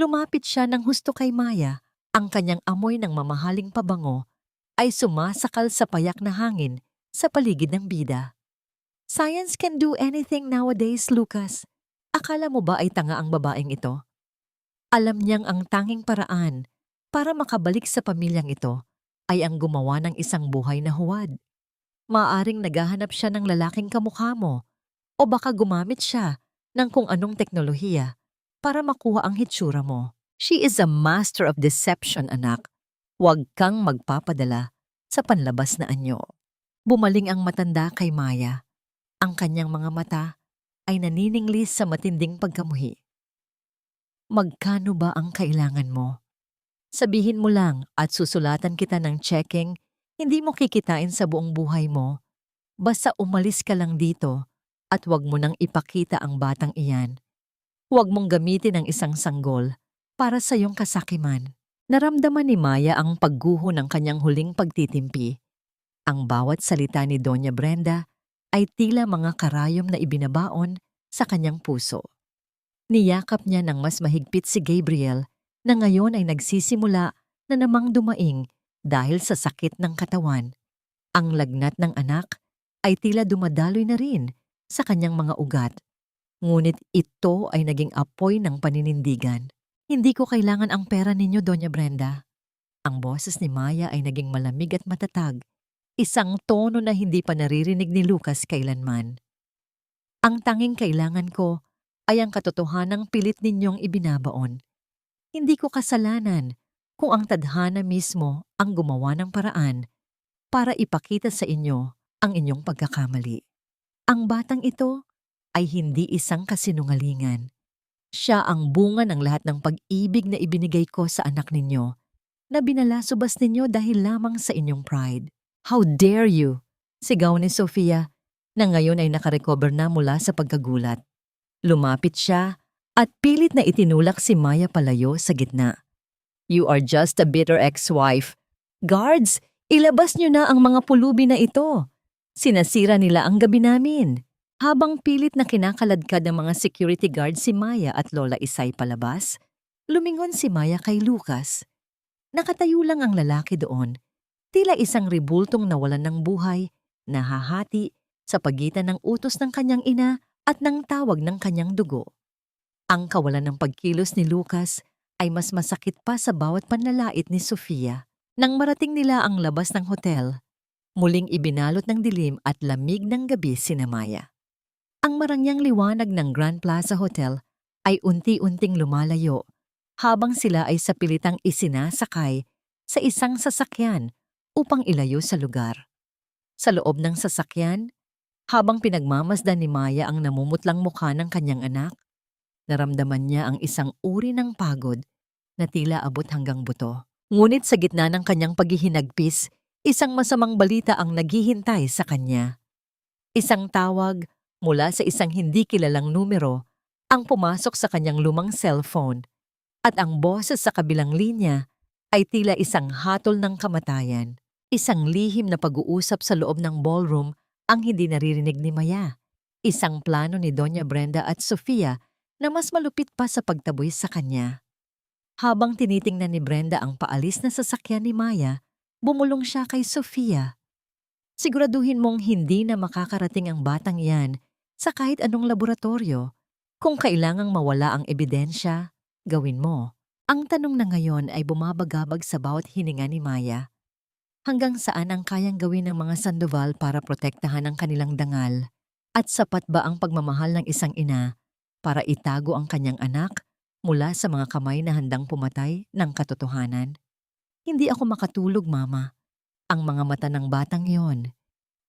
Lumapit siya ng husto kay Maya. Ang kanyang amoy ng mamahaling pabango ay sumasakal sa payak na hangin sa paligid ng bida. Science can do anything nowadays, Lucas. Akala mo ba ay tanga ang babaeng ito? Alam niyang ang tanging paraan para makabalik sa pamilyang ito ay ang gumawa ng isang buhay na huwad. Maaring naghahanap siya ng lalaking kamukha mo o baka gumamit siya ng kung anong teknolohiya para makuha ang hitsura mo. She is a master of deception, anak. Huwag kang magpapadala sa panlabas na anyo. Bumaling ang matanda kay Maya. Ang kanyang mga mata ay nanininglis sa matinding pagkamuhi. Magkano ba ang kailangan mo? Sabihin mo lang at susulatan kita ng checking, hindi mo kikitain sa buong buhay mo. Basta umalis ka lang dito at huwag mo nang ipakita ang batang iyan. Huwag mong gamitin ang isang sanggol para sa iyong kasakiman. Naramdaman ni Maya ang pagguho ng kanyang huling pagtitimpi. Ang bawat salita ni Doña Brenda ay tila mga karayom na ibinabaon sa kanyang puso. Niyakap niya ng mas mahigpit si Gabriel na ngayon ay nagsisimula na namang dumaing dahil sa sakit ng katawan. Ang lagnat ng anak ay tila dumadaloy na rin sa kanyang mga ugat. Ngunit ito ay naging apoy ng paninindigan. Hindi ko kailangan ang pera ninyo, Doña Brenda. Ang boses ni Maya ay naging malamig at matatag. Isang tono na hindi pa naririnig ni Lucas kailanman. Ang tanging kailangan ko ay ang katotohanang pilit ninyong ibinabaon. Hindi ko kasalanan kung ang tadhana mismo ang gumawa ng paraan para ipakita sa inyo ang inyong pagkakamali. Ang batang ito ay hindi isang kasinungalingan. Siya ang bunga ng lahat ng pag-ibig na ibinigay ko sa anak ninyo na binalasubas ninyo dahil lamang sa inyong pride. How dare you? Sigaw ni Sofia na ngayon ay nakarecover na mula sa pagkagulat. Lumapit siya at pilit na itinulak si Maya palayo sa gitna. You are just a bitter ex-wife. Guards, ilabas niyo na ang mga pulubi na ito. Sinasira nila ang gabi namin. Habang pilit na kinakaladkad ng mga security guard si Maya at Lola Isay palabas, lumingon si Maya kay Lucas. Nakatayo lang ang lalaki doon, tila isang ribultong nawalan ng buhay, nahahati sa pagitan ng utos ng kanyang ina at ng tawag ng kanyang dugo. Ang kawalan ng pagkilos ni Lucas ay mas masakit pa sa bawat panlalait ni Sofia. Nang marating nila ang labas ng hotel, muling ibinalot ng dilim at lamig ng gabi sina Maya. Ang marangyang liwanag ng Grand Plaza Hotel ay unti-unting lumalayo habang sila ay sa pilitang isinasakay sa isang sasakyan upang ilayo sa lugar. Sa loob ng sasakyan, habang pinagmamasdan ni Maya ang namumutlang mukha ng kanyang anak, naramdaman niya ang isang uri ng pagod na tila abot hanggang buto. Ngunit sa gitna ng kanyang paghihinagpis, isang masamang balita ang naghihintay sa kanya. Isang tawag mula sa isang hindi kilalang numero ang pumasok sa kanyang lumang cellphone at ang boses sa kabilang linya ay tila isang hatol ng kamatayan. Isang lihim na pag-uusap sa loob ng ballroom ang hindi naririnig ni Maya. Isang plano ni Doña Brenda at Sofia na mas malupit pa sa pagtaboy sa kanya. Habang tinitingnan ni Brenda ang paalis na sasakyan ni Maya, bumulong siya kay Sofia. Siguraduhin mong hindi na makakarating ang batang yan sa kahit anong laboratorio. Kung kailangang mawala ang ebidensya, gawin mo. Ang tanong na ngayon ay bumabagabag sa bawat hininga ni Maya. Hanggang saan ang kayang gawin ng mga Sandoval para protektahan ang kanilang dangal? At sapat ba ang pagmamahal ng isang ina para itago ang kanyang anak mula sa mga kamay na handang pumatay ng katotohanan? Hindi ako makatulog, Mama. Ang mga mata ng batang yon.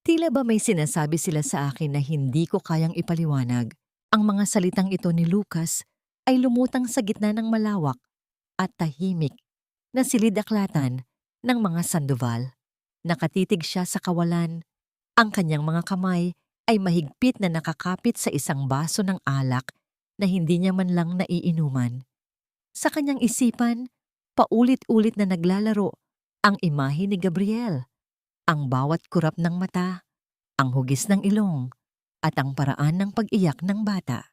Tila ba may sinasabi sila sa akin na hindi ko kayang ipaliwanag? Ang mga salitang ito ni Lucas ay lumutang sa gitna ng malawak at tahimik na silid-aklatan ng mga Sandoval. Nakatitig siya sa kawalan. Ang kanyang mga kamay ay mahigpit na nakakapit sa isang baso ng alak na hindi niya man lang naiinuman. Sa kanyang isipan, paulit-ulit na naglalaro ang imahe ni Gabriel. Ang bawat kurap ng mata, ang hugis ng ilong, at ang paraan ng pag-iyak ng bata.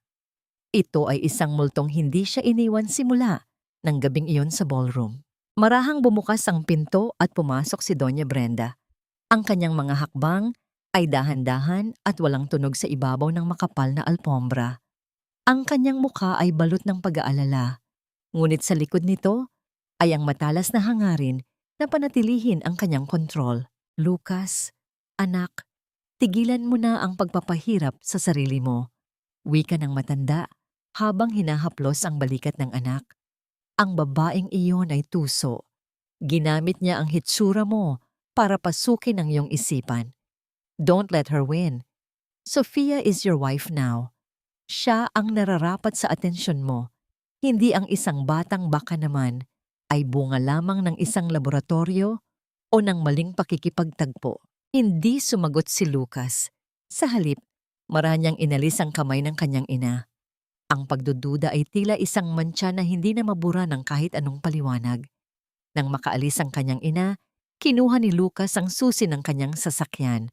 Ito ay isang multong hindi siya iniwan simula ng gabing iyon sa ballroom. Marahang bumukas ang pinto at pumasok si Doña Brenda. Ang kanyang mga hakbang ay dahan-dahan at walang tunog sa ibabaw ng makapal na alpombra. Ang kanyang mukha ay balot ng pag-aalala, ngunit sa likod nito ay ang matalas na hangarin na panatilihin ang kanyang kontrol. Lucas, anak, tigilan mo na ang pagpapahirap sa sarili mo. Wika ng matanda habang hinahaplos ang balikat ng anak. Ang babaeng iyon ay tuso. Ginamit niya ang hitsura mo para pasukin ang iyong isipan. Don't let her win. Sofia is your wife now. Siya ang nararapat sa atensyon mo. Hindi ang isang batang baka naman ay bunga lamang ng isang laboratorio o ng maling pakikipagtagpo. Hindi sumagot si Lucas. Sa halip, maranyang inalis ang kamay ng kanyang ina. Ang pagdududa ay tila isang mantsa na hindi na mabura ng kahit anong paliwanag. Nang makaalis ang kanyang ina, kinuha ni Lucas ang susi ng kanyang sasakyan.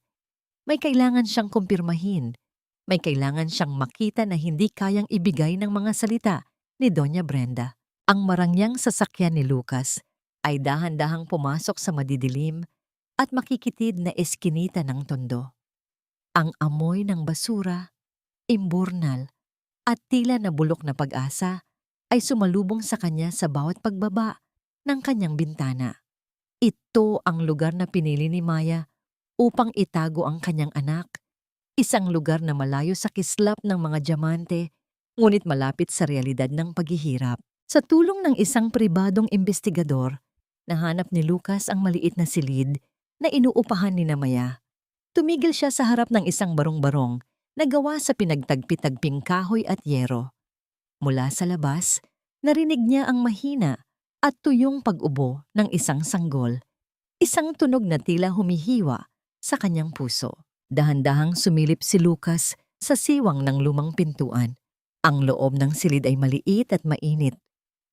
May kailangan siyang kumpirmahin. May kailangan siyang makita na hindi kayang ibigay ng mga salita ni Doña Brenda. Ang marangyang sasakyan ni Lucas ay dahan-dahang pumasok sa madidilim at makikitid na eskinita ng tondo. Ang amoy ng basura imburnal, at tila nabulok na pag-asa ay sumalubong sa kanya sa bawat pagbaba ng kanyang bintana. Ito ang lugar na pinili ni Maya upang itago ang kanyang anak. Isang lugar na malayo sa kislap ng mga diamante, ngunit malapit sa realidad ng paghihirap. Sa tulong ng isang pribadong investigador, nahanap ni Lucas ang maliit na silid na inuupahan ni Maya. Tumigil siya sa harap ng isang barong-barong na gawa sa pinagtagpi-tagping kahoy at yero. Mula sa labas, narinig niya ang mahina at tuyong pag-ubo ng isang sanggol. Isang tunog na tila humihiwa sa kanyang puso. Dahan-dahang sumilip si Lucas sa siwang ng lumang pintuan. Ang loob ng silid ay maliit at mainit.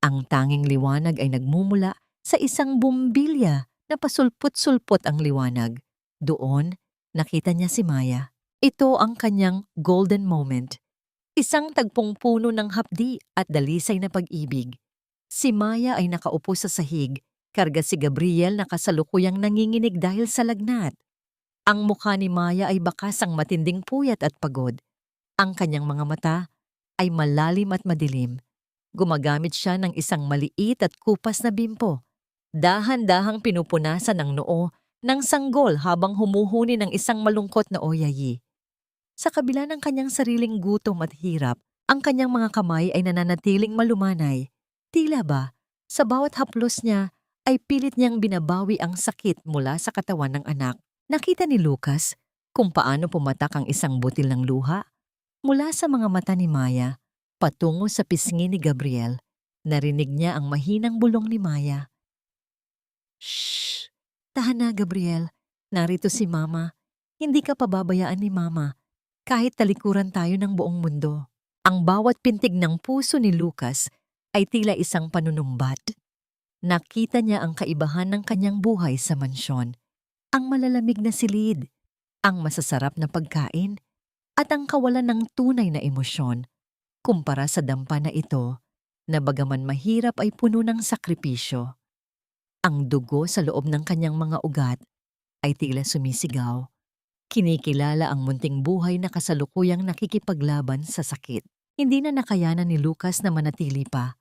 Ang tanging liwanag ay nagmumula sa isang bumbilya na pasulpot-sulpot ang liwanag. Doon, nakita niya si Maya. Ito ang kanyang golden moment. Isang tagpong puno ng hapdi at dalisay na pag-ibig. Si Maya ay nakaupo sa sahig, karga si Gabriel na kasalukuyang nanginginig dahil sa lagnat. Ang mukha ni Maya ay bakas ang matinding puyat at pagod. Ang kanyang mga mata ay malalim at madilim. Gumagamit siya ng isang maliit at kupas na bimpo. Dahan-dahang pinupunasan ng noo ng sanggol habang humuhuni ng isang malungkot na oyayi. Sa kabila ng kanyang sariling gutom at hirap, ang kanyang mga kamay ay nananatiling malumanay. Tila ba, sa bawat haplos niya ay pilit niyang binabawi ang sakit mula sa katawan ng anak. Nakita ni Lucas kung paano pumatak ang isang butil ng luha mula sa mga mata ni Maya patungo sa pisngi ni Gabriel. Narinig niya ang mahinang bulong ni Maya. "Shh! Tahan na, Gabriel. Narito si Mama. Hindi ka pababayaan ni Mama. Kahit talikuran tayo ng buong mundo." Ang bawat pintig ng puso ni Lucas ay tila isang panunumbat. Nakita niya ang kaibahan ng kanyang buhay sa mansyon. Ang malalamig na silid, ang masasarap na pagkain, at ang kawalan ng tunay na emosyon. Kumpara sa dampa na ito, na bagaman mahirap ay puno ng sakripisyo. Ang dugo sa loob ng kanyang mga ugat ay tila sumisigaw. Kinikilala ang munting buhay na kasalukuyang nakikipaglaban sa sakit. Hindi na nakayanan ni Lucas na manatili pa.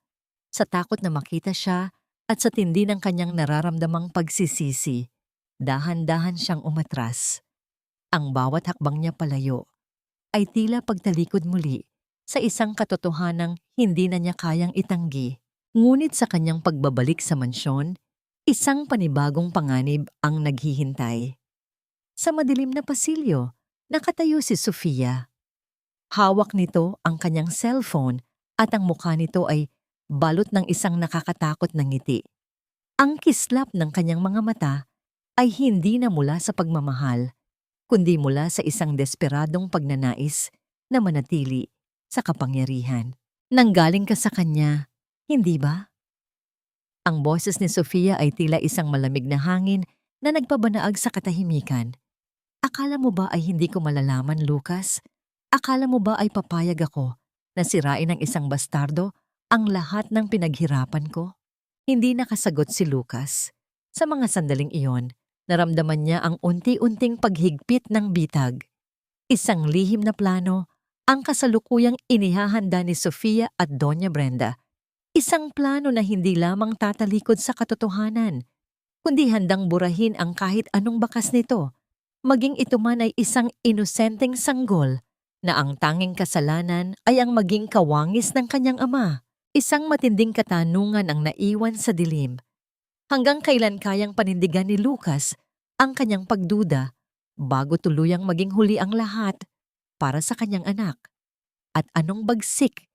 Sa takot na makita siya at sa tindi ng kanyang nararamdamang pagsisisi, dahan-dahan siyang umatras. Ang bawat hakbang niya palayo ay tila pagtalikod muli sa isang katotohanang hindi na niya kayang itanggi. Ngunit sa kanyang pagbabalik sa mansyon, isang panibagong panganib ang naghihintay. Sa madilim na pasilyo, nakatayo si Sofia. Hawak nito ang kanyang cellphone at ang mukha nito ay balot ng isang nakakatakot na ngiti. Ang kislap ng kanyang mga mata ay hindi na mula sa pagmamahal, kundi mula sa isang desperadong pagnanais na manatili sa kapangyarihan. Nanggaling ka sa kanya, hindi ba? Ang boses ni Sofia ay tila isang malamig na hangin na nagpabanaag sa katahimikan. Akala mo ba ay hindi ko malalaman, Lucas? Akala mo ba ay papayag ako na sirain ng isang bastardo ang lahat ng pinaghirapan ko? Hindi nakasagot si Lucas. Sa mga sandaling iyon, naramdaman niya ang unti-unting paghigpit ng bitag. Isang lihim na plano ang kasalukuyang inihahanda ni Sofia at Doña Brenda. Isang plano na hindi lamang tatalikod sa katotohanan, kundi handang burahin ang kahit anong bakas nito, maging ito man ay isang inosenteng sanggol na ang tanging kasalanan ay ang maging kawangis ng kanyang ama. Isang matinding katanungan ang naiwan sa dilim. Hanggang kailan kayang panindigan ni Lucas ang kanyang pagduda bago tuluyang maging huli ang lahat para sa kanyang anak? At anong bagsik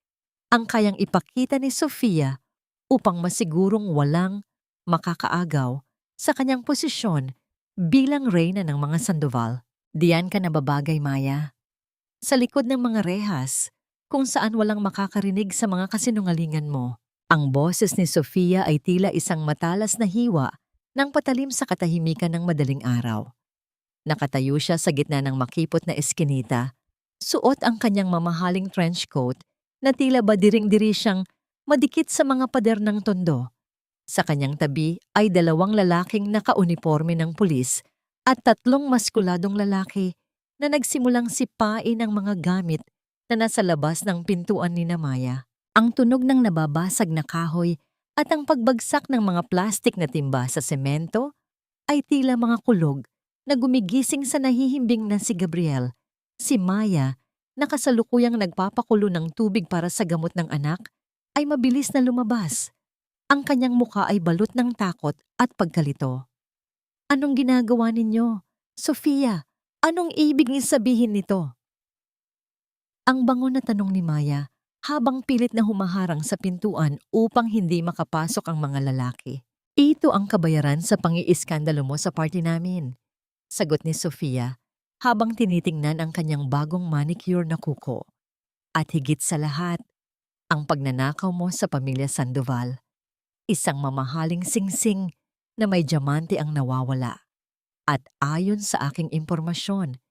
ang kayang ipakita ni Sofia upang masigurong walang makakaagaw sa kanyang posisyon bilang reyna ng mga Sandoval? Diyan ka nababagay, Maya. Sa likod ng mga rehas, kung saan walang makakarinig sa mga kasinungalingan mo. Ang boses ni Sofia ay tila isang matalas na hiwa ng patalim sa katahimikan ng madaling araw. Nakatayo siya sa gitna ng makipot na eskinita, suot ang kanyang mamahaling trench coat na tila ba diring-diri siyang madikit sa mga pader ng tondo. Sa kanyang tabi ay dalawang lalaking nakauniporme ng pulis at tatlong maskuladong lalaki na nagsimulang sipain ang mga gamit na nasa labas ng pintuan ni Maya. Ang tunog ng nababasag na kahoy at ang pagbagsak ng mga plastik na timba sa semento ay tila mga kulog na gumigising sa nahihimbing na si Gabriel. Si Maya, na kasalukuyang nagpapakulo ng tubig para sa gamot ng anak, ay mabilis na lumabas. Ang kanyang muka ay balot ng takot at pagkalito. Anong ginagawa ninyo? Sofia, anong ibig sabihin nito? Ang bango na tanong ni Maya habang pilit na humaharang sa pintuan upang hindi makapasok ang mga lalaki. Ito ang kabayaran sa pangiiskandalo mo sa party namin, sagot ni Sofia habang tinitingnan ang kanyang bagong manicure na kuko. At higit sa lahat, ang pagnanakaw mo sa pamilya Sandoval. Isang mamahaling singsing na may diamante ang nawawala. At ayon sa aking impormasyon,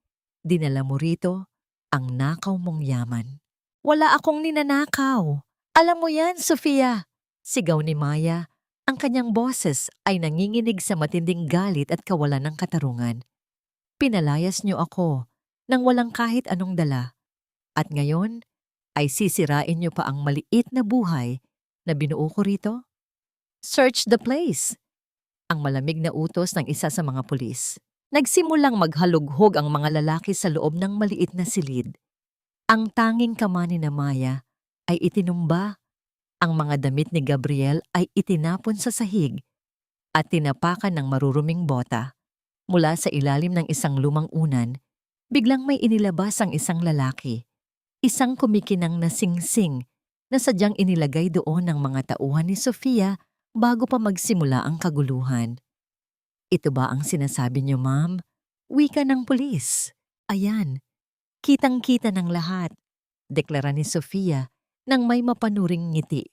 dinala mo rito ang nakaw mong yaman. Wala akong ninanakaw. Alam mo yan, Sofia. Sigaw ni Maya. Ang kanyang boses ay nanginginig sa matinding galit at kawalan ng katarungan. Pinalayas niyo ako nang walang kahit anong dala. At ngayon ay sisirain niyo pa ang maliit na buhay na binuo ko rito? Search the place. Ang malamig na utos ng isa sa mga pulis. Nagsimulang maghalughog ang mga lalaki sa loob ng maliit na silid. Ang tanging kamay ni Maya ay itinumba. Ang mga damit ni Gabriel ay itinapon sa sahig at tinapakan ng maruruming bota. Mula sa ilalim ng isang lumang unan, biglang may inilabas ang isang lalaki. Isang kumikinang na singsing na sadyang inilagay doon ng mga tauhan ni Sofia bago pa magsimula ang kaguluhan. Ito ba ang sinasabi niyo, ma'am? Wika ng pulis. Ayan, kitang-kita ng lahat, deklara ni Sofia nang may mapanuring ngiti.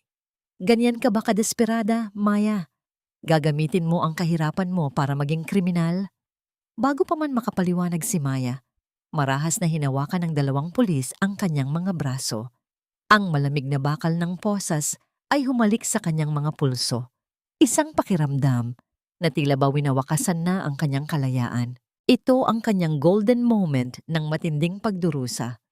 Ganyan ka ba kadesperada, Maya? Gagamitin mo ang kahirapan mo para maging kriminal? Bago pa man makapaliwanag si Maya, marahas na hinawakan ng dalawang pulis ang kanyang mga braso. Ang malamig na bakal ng posas ay humalik sa kanyang mga pulso. Isang pakiramdam na tila ba winawakasan na ang kanyang kalayaan. Ito ang kanyang golden moment ng matinding pagdurusa.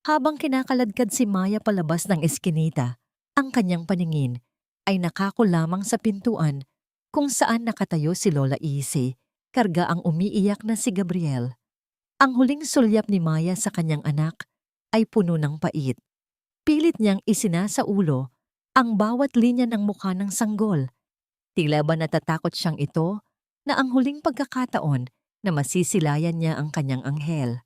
Habang kinakaladkad si Maya palabas ng eskinita, ang kanyang paningin ay nakako lamang sa pintuan kung saan nakatayo si Lola Isi, karga ang umiiyak na si Gabriel. Ang huling sulyap ni Maya sa kanyang anak ay puno ng pait. Pilit niyang isinasaulo ang bawat linya ng mukha ng sanggol. Tila ba natatakot siyang ito na ang huling pagkakataon na masisilayan niya ang kanyang anghel.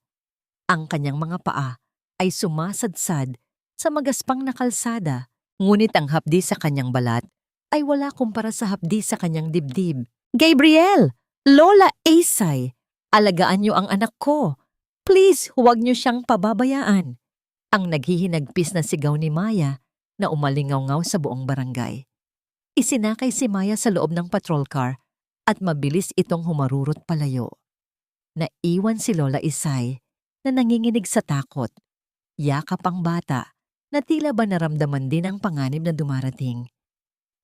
Ang kanyang mga paa ay sumasadsad sa magaspang na kalsada, ngunit ang hapdi sa kanyang balat ay wala kumpara sa hapdi sa kanyang dibdib. Gabriel! Lola Isay! Alagaan niyo ang anak ko. Please, huwag niyo siyang pababayaan. Ang naghihinagpis na sigaw ni Maya na umalingaw-ngaw sa buong barangay. Isinakay si Maya sa loob ng patrol car at mabilis itong humarurot palayo. Naiwan si Lola Isay na nanginginig sa takot. Yakap ang bata na tila ba naramdaman din ang panganib na dumarating.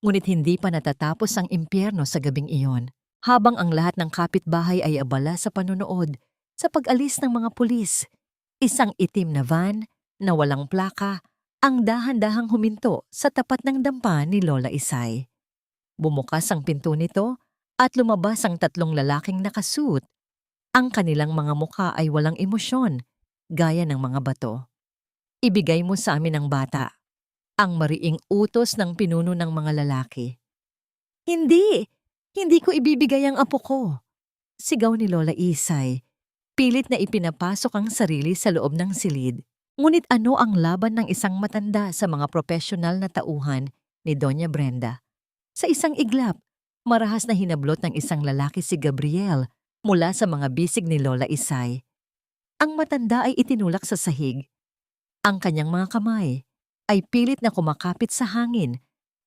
Ngunit hindi pa natatapos ang impyerno sa gabing iyon, habang ang lahat ng kapitbahay ay abala sa panonood sa pag-alis ng mga pulis. Isang itim na van na walang plaka ang dahan-dahang huminto sa tapat ng dampa ni Lola Isay. Bumukas ang pinto nito at lumabas ang tatlong lalaking nakasuot. Ang kanilang mga mukha ay walang emosyon, gaya ng mga bato. Ibigay mo sa amin ang bata. Ang mariing utos ng pinuno ng mga lalaki. Hindi! Hindi ko ibibigay ang apo ko. Sigaw ni Lola Isay. Pilit na ipinapasok ang sarili sa loob ng silid. Ngunit ano ang laban ng isang matanda sa mga profesional na tauhan ni Doña Brenda? Sa isang iglap, marahas na hinablot ng isang lalaki si Gabriel mula sa mga bisig ni Lola Isay. Ang matanda ay itinulak sa sahig. Ang kanyang mga kamay ay pilit na kumakapit sa hangin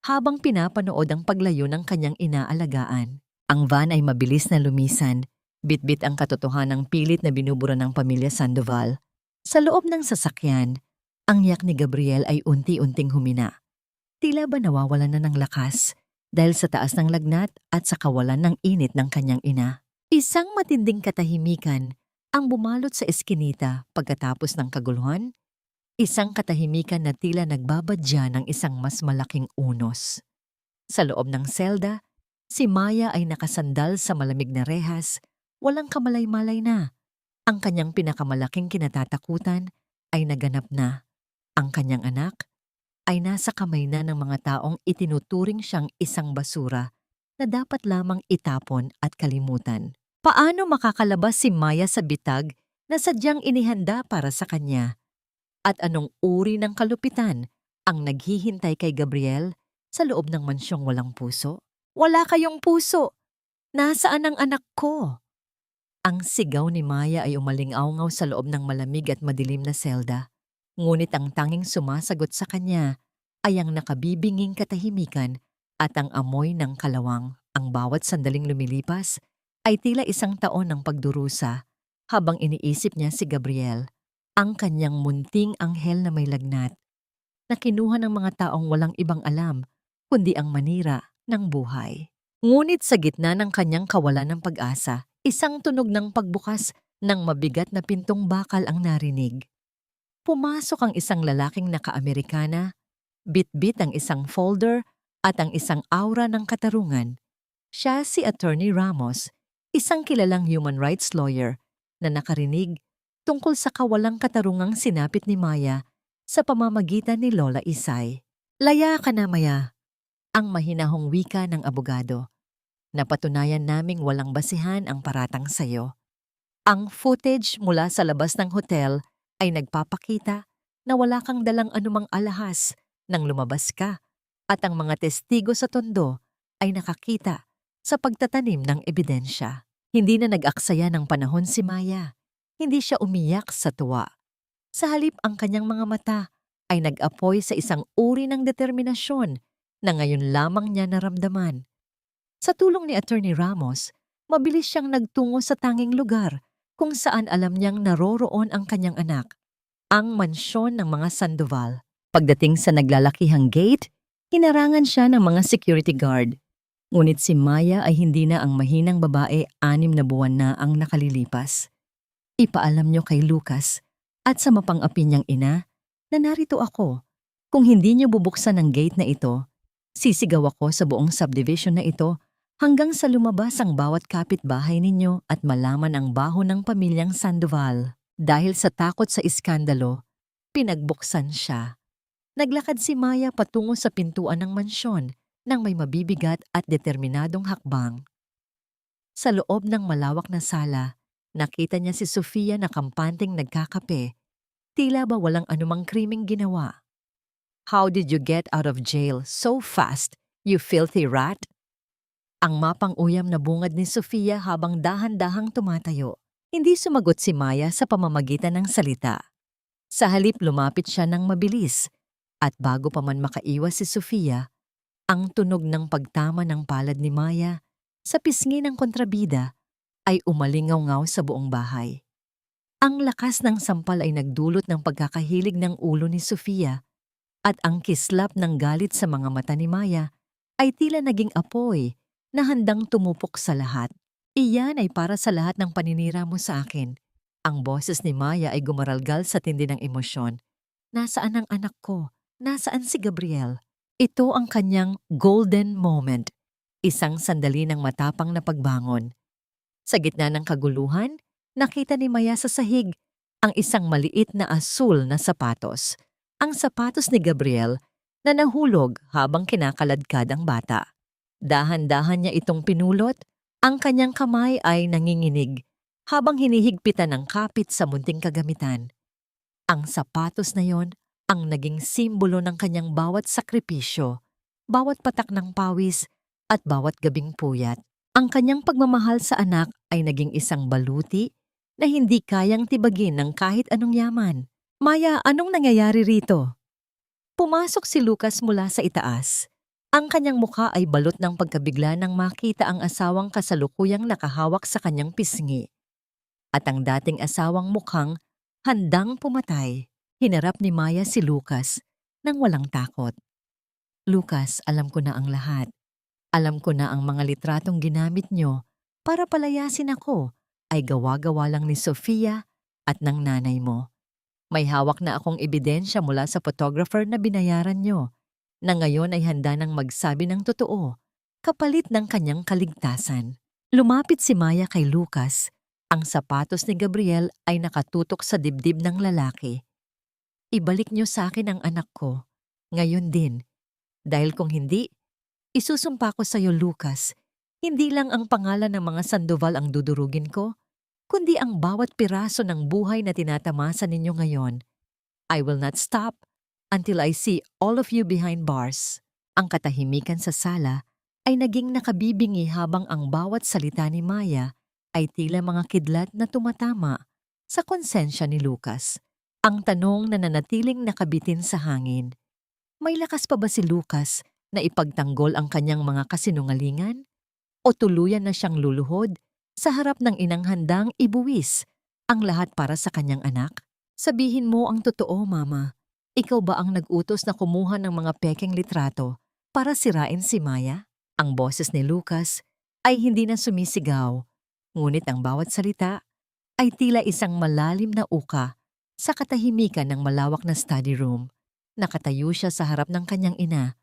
habang pinapanood ang paglayo ng kanyang inaalagaan. Ang van ay mabilis na lumisan, bitbit ang katotohanang pilit na binubura ng pamilya Sandoval. Sa loob ng sasakyan, ang yak ni Gabriel ay unti-unting humina. Tila ba nawawalan na ng lakas dahil sa taas ng lagnat at sa kawalan ng init ng kanyang ina. Isang matinding katahimikan ang bumalot sa eskinita pagkatapos ng kaguluhan. Isang katahimikan na tila nagbabadya ng isang mas malaking unos. Sa loob ng selda, si Maya ay nakasandal sa malamig na rehas, walang kamalay-malay na. Ang kanyang pinakamalaking kinatatakutan ay naganap na. Ang kanyang anak ay nasa kamay na ng mga taong itinuturing siyang isang basura na dapat lamang itapon at kalimutan. Paano makakalabas si Maya sa bitag na sadyang inihanda para sa kanya? At anong uri ng kalupitan ang naghihintay kay Gabriel sa loob ng mansyong walang puso? Wala kayong puso! Nasaan ang anak ko? Ang sigaw ni Maya ay umalingaw sa loob ng malamig at madilim na selda. Ngunit ang tanging sumasagot sa kanya ay ang nakabibinging katahimikan at ang amoy ng kalawang. Ang bawat sandaling lumilipas ay tila isang taon ng pagdurusa habang iniisip niya si Gabriel, ang kanyang munting anghel na may lagnat, na kinuha ng mga taong walang ibang alam kundi ang manira ng buhay. Ngunit sa gitna ng kanyang kawalan ng pag-asa, isang tunog ng pagbukas ng mabigat na pintong bakal ang narinig. Pumasok ang isang lalaking naka-Amerikana, bit-bit ang isang folder at ang isang aura ng katarungan. Siya si Attorney Ramos, isang kilalang human rights lawyer na nakarinig tungkol sa kawalang katarungang sinapit ni Maya sa pamamagitan ni Lola Isay. Laya ka na, Maya, ang mahinahong wika ng abogado. Napatunayan naming walang basihan ang paratang sayo. Ang footage mula sa labas ng hotel ay nagpapakita na wala kang dalang anumang alahas nang lumabas ka at ang mga testigo sa tondo ay nakakita sa pagtatanim ng ebidensya. Hindi na nag-aksaya ng panahon si Maya. Hindi siya umiyak sa tuwa. Sa halip ang kanyang mga mata ay nag-apoy sa isang uri ng determinasyon na ngayon lamang niya naramdaman. Sa tulong ni Attorney Ramos, mabilis siyang nagtungo sa tanging lugar kung saan alam niyang naroroon ang kanyang anak, ang mansyon ng mga Sandoval. Pagdating sa naglalakihang gate, hinarangan siya ng mga security guard. Ngunit si Maya ay hindi na ang mahinang babae, 6 na buwan na ang nakalilipas. Ipaalam niyo kay Lucas at sa mapang-api niyang ina na narito ako. Kung hindi niyo bubuksan ang gate na ito, sisigaw ako sa buong subdivision na ito hanggang sa lumabas ang bawat kapitbahay ninyo at malaman ang baho ng pamilyang Sandoval. Dahil sa takot sa iskandalo, pinagbuksan siya. Naglakad si Maya patungo sa pintuan ng mansyon nang may mabibigat at determinadong hakbang. Sa loob ng malawak na sala, nakita niya si Sofia na kampanteng nagkakape. Tila ba walang anumang krimeng ginawa. "How did you get out of jail so fast, you filthy rat?" Ang mapang-uyam na bungad ni Sofia habang dahan-dahang tumatayo. Hindi sumagot si Maya sa pamamagitan ng salita. Sa halip lumapit siya ng mabilis at bago pa man makaiwas si Sofia, ang tunog ng pagtama ng palad ni Maya sa pisngi ng kontrabida ay umalingaw-ngaw sa buong bahay. Ang lakas ng sampal ay nagdulot ng pagkakahilig ng ulo ni Sofia at ang kislap ng galit sa mga mata ni Maya ay tila naging apoy na handang tumupok sa lahat. "Iyan ay para sa lahat ng paninira mo sa akin." Ang boses ni Maya ay gumaralgal sa tindi ng emosyon. Nasaan ang anak ko? Nasaan si Gabriel? Ito ang kanyang golden moment. Isang sandali ng matapang na pagbangon. Sa gitna ng kaguluhan, nakita ni Maya sa sahig ang isang maliit na asul na sapatos. Ang sapatos ni Gabriel na nahulog habang kinakaladkad ang bata. Dahan-dahan niya itong pinulot, ang kanyang kamay ay nanginginig habang hinihigpitan ng kapit sa munting kagamitan. Ang sapatos na yon ang naging simbolo ng kanyang bawat sakripisyo, bawat patak ng pawis at bawat gabing puyat. Ang kanyang pagmamahal sa anak ay naging isang baluti na hindi kayang tibagin ng kahit anong yaman. "Maya, anong nangyayari rito?" Pumasok si Lucas mula sa itaas. Ang kanyang mukha ay balot ng pagkabigla nang makita ang asawang kasalukuyang nakahawak sa kanyang pisngi. At ang dating asawang mukhang handang pumatay. Hinarap ni Maya si Lucas nang walang takot. "Lucas, alam ko na ang lahat. Alam ko na ang mga litratong ginamit nyo para palayasin ako ay gawa-gawa lang ni Sofia at ng nanay mo. May hawak na akong ebidensya mula sa photographer na binayaran nyo, na ngayon ay handa nang magsabi ng totoo, kapalit ng kanyang kaligtasan. Lumapit si Maya kay Lucas. Ang sapatos ni Gabriel ay nakatutok sa dibdib ng lalaki. Ibalik niyo sa akin ang anak ko. Ngayon din. Dahil kung hindi, isusumpa ko sa iyo, Lucas. Hindi lang ang pangalan ng mga Sandoval ang dudurugin ko, kundi ang bawat piraso ng buhay na tinatamasa ninyo ngayon. I will not stop until I see all of you behind bars. Ang katahimikan sa sala ay naging nakabibingi habang ang bawat salita ni Maya ay tila mga kidlat na tumatama sa konsensya ni Lucas. Ang tanong na nanatiling nakabitin sa hangin, may lakas pa ba si Lucas na ipagtanggol ang kanyang mga kasinungalingan? O tuluyan na siyang luluhod sa harap ng inang handang ibuwis ang lahat para sa kanyang anak? Sabihin mo ang totoo, Mama. Ikaw ba ang nag-utos na kumuha ng mga pekeng litrato para sirain si Maya? Ang boses ni Lucas ay hindi na sumisigaw, ngunit ang bawat salita ay tila isang malalim na uka sa katahimikan ng malawak na study room. Nakatayo siya sa harap ng kanyang ina.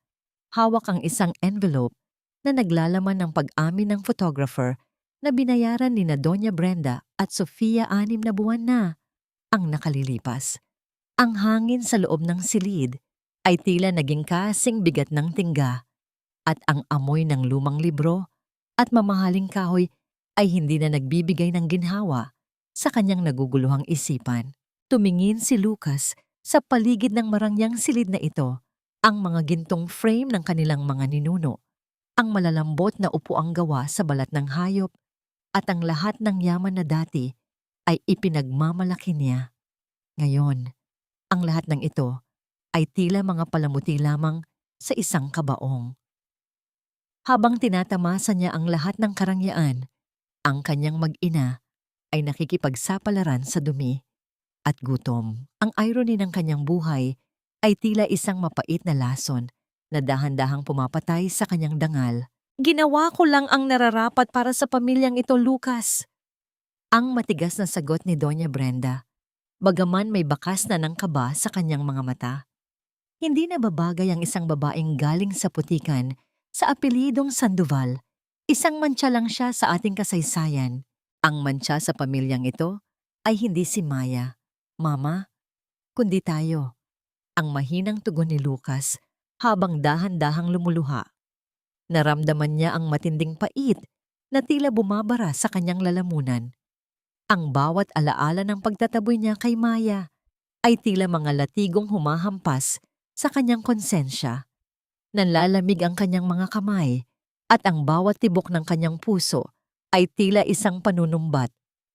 Hawak ang isang envelope na naglalaman ng pag-amin ng photographer na binayaran ni na Doña Brenda at Sofia 6 na buwan na ang nakalilipas. Ang hangin sa loob ng silid ay tila naging kasing bigat ng tingga at ang amoy ng lumang libro at mamahaling kahoy ay hindi na nagbibigay ng ginhawa sa kanyang naguguluhang isipan. Tumingin si Lucas sa paligid ng marangyang silid na ito, ang mga gintong frame ng kanilang mga ninuno, ang malalambot na upuang gawa sa balat ng hayop, at ang lahat ng yaman na dati ay ipinagmamalaki niya. Ngayon, ang lahat ng ito ay tila mga palamuti lamang sa isang kabaong. Habang tinatamasa niya ang lahat ng karangyaan, ang kanyang mag-ina ay nakikipagsapalaran sa dumi at gutom. Ang irony ng kanyang buhay ay tila isang mapait na lason na dahan-dahang pumapatay sa kanyang dangal. Ginawa ko lang ang nararapat para sa pamilyang ito, Lucas. Ang matigas na sagot ni Doña Brenda, bagaman may bakas na ng kaba sa kanyang mga mata. Hindi na babagay ang isang babaeng galing sa putikan sa apelidong Sandoval. Isang mantsa lang siya sa ating kasaysayan. Ang mantsa sa pamilyang ito ay hindi si Maya, Mama, kundi tayo. Ang mahinang tugon ni Lucas habang dahan-dahang lumuluha. Naramdaman niya ang matinding pait na tila bumabara sa kanyang lalamunan. Ang bawat alaala ng pagtataboy niya kay Maya ay tila mga latigong humahampas sa kanyang konsensya. Nanlalamig ang kanyang mga kamay at ang bawat tibok ng kanyang puso ay tila isang panunumbat,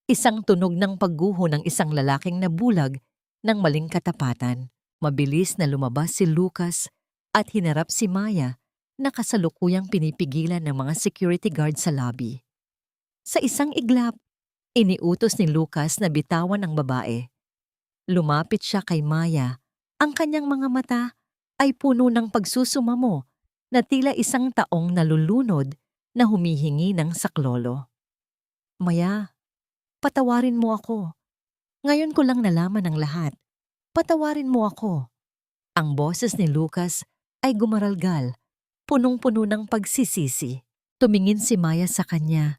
isang tunog ng pagguho ng isang lalaking nabulag ng maling katapatan. Mabilis na lumabas si Lucas at hinarap si Maya na kasalukuyang pinipigilan ng mga security guard sa lobby. Sa isang iglap, iniutos ni Lucas na bitawan ang babae. Lumapit siya kay Maya. Ang kanyang mga mata ay puno ng pagsusumamo na tila isang taong nalulunod na humihingi ng saklolo. Maya, patawarin mo ako. Ngayon ko lang nalaman ang lahat. Patawarin mo ako. Ang boses ni Lucas ay gumaralgal, punong-puno ng pagsisisi. Tumingin si Maya sa kanya,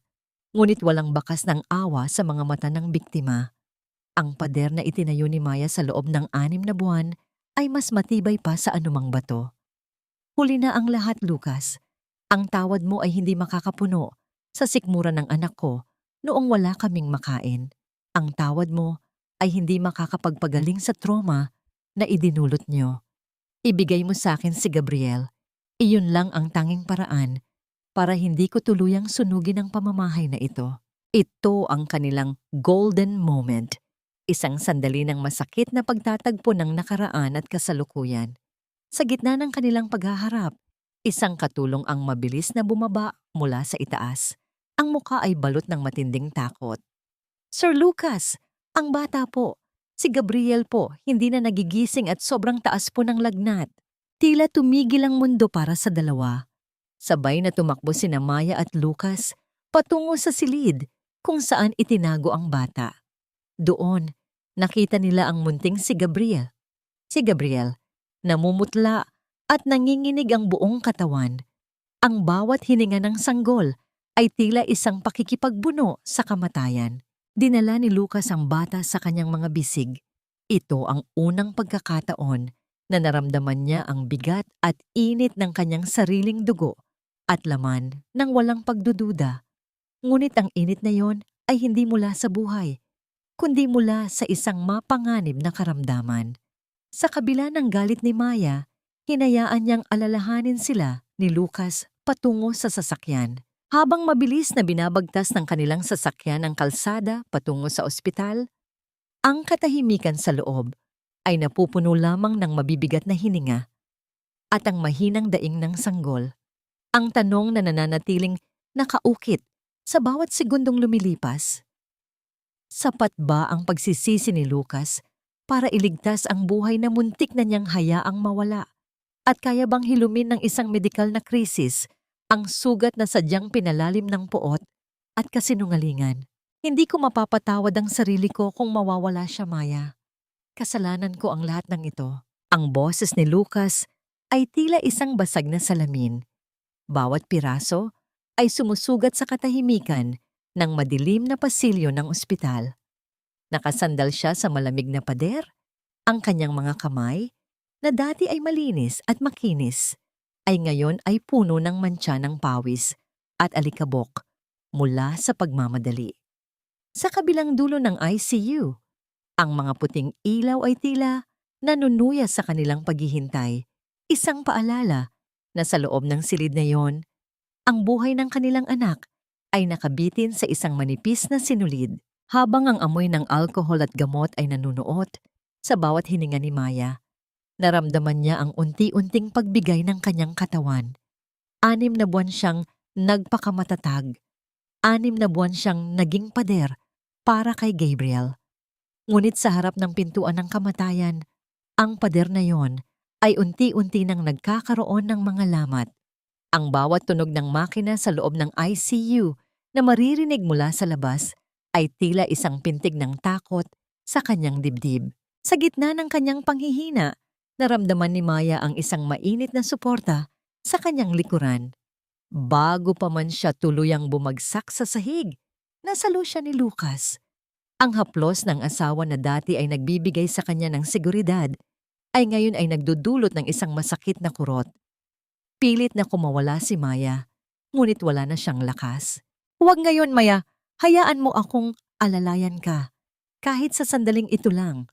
ngunit walang bakas ng awa sa mga mata ng biktima. Ang pader na itinayo ni Maya sa loob ng 6 na buwan ay mas matibay pa sa anumang bato. Huli na ang lahat, Lucas. Ang tawad mo ay hindi makakapuno sa sikmura ng anak ko noong wala kaming makain. Ang tawad mo ay hindi makakapagpagaling sa trauma na idinulot nyo. Ibigay mo sa akin si Gabriel. Iyon lang ang tanging paraan para hindi ko tuluyang sunugin ang pamamahay na ito. Ito ang kanilang golden moment. Isang sandali ng masakit na pagtatagpo ng nakaraan at kasalukuyan. Sa gitna ng kanilang paghaharap, isang katulong ang mabilis na bumaba mula sa itaas. Ang muka ay balot ng matinding takot. Sir Lucas, ang bata po, si Gabriel po, hindi na nagigising at sobrang taas po ng lagnat. Tila tumigil ang mundo para sa dalawa. Sabay na tumakbo sina Maya at Lucas patungo sa silid kung saan itinago ang bata. Doon, Nakita nila ang munting si Gabriel. Si Gabriel, namumutla at nanginginig ang buong katawan. Ang bawat hininga ng sanggol ay tila isang pakikipagbuno sa kamatayan. Dinala ni Lucas ang bata sa kanyang mga bisig. Ito ang unang pagkakataon na naramdaman niya ang bigat at init ng kanyang sariling dugo at laman ng walang pagdududa. Ngunit ang init na yon ay hindi mula sa buhay, kundi mula sa isang mapanganib na karamdaman. Sa kabila ng galit ni Maya, hinayaan niyang alalahanin sila ni Lucas patungo sa sasakyan. Habang mabilis na binabagtas ng kanilang sasakyan ang kalsada patungo sa ospital, ang katahimikan sa loob ay napupuno lamang ng mabibigat na hininga at ang mahinang daing ng sanggol. Ang tanong na nananatiling nakaukit sa bawat segundong lumilipas. Sapat ba ang pagsisisi ni Lucas para iligtas ang buhay na muntik na niyang hayaang mawala? At kaya bang hilumin ng isang medikal na krisis ang sugat na sadyang pinalalim ng poot at kasinungalingan? Hindi ko mapapatawad ang sarili ko kung mawawala siya, Maya. Kasalanan ko ang lahat ng ito. Ang boses ni Lucas ay tila isang basag na salamin. Bawat piraso ay sumusugat sa katahimikan ng madilim na pasilyo ng ospital. Nakasandal siya sa malamig na pader. Ang kanyang mga kamay, na dati ay malinis at makinis, ay ngayon ay puno ng mantsa ng pawis at alikabok mula sa pagmamadali. Sa kabilang dulo ng ICU, ang mga puting ilaw ay tila nanunuya sa kanilang paghihintay. Isang paalala na sa loob ng silid na yon, ang buhay ng kanilang anak ay nakabitin sa isang manipis na sinulid, habang ang amoy ng alkohol at gamot ay nanunuot sa bawat hininga ni Maya. Naramdaman niya ang unti-unting pagbigay ng kanyang katawan. 6 na buwan siyang nagpakamatatag. 6 na buwan siyang naging pader para kay Gabriel. Ngunit sa harap ng pintuan ng kamatayan, ang pader na yon ay unti-unti nang nagkakaroon ng mga lamat. Ang bawat tunog ng makina sa loob ng ICU na maririnig mula sa labas ay tila isang pintig ng takot sa kanyang dibdib. Sa gitna ng kanyang panghihina, naramdaman ni Maya ang isang mainit na suporta sa kanyang likuran. Bago pa man siya tuluyang bumagsak sa sahig, nasalo siya ni Lucas. Ang haplos ng asawa na dati ay nagbibigay sa kanya ng seguridad, ay ngayon ay nagdudulot ng isang masakit na kurot. Pilit na kumawala si Maya, ngunit wala na siyang lakas. "Huwag ngayon, Maya. Hayaan mo akong alalayan ka. Kahit sa sandaling ito lang."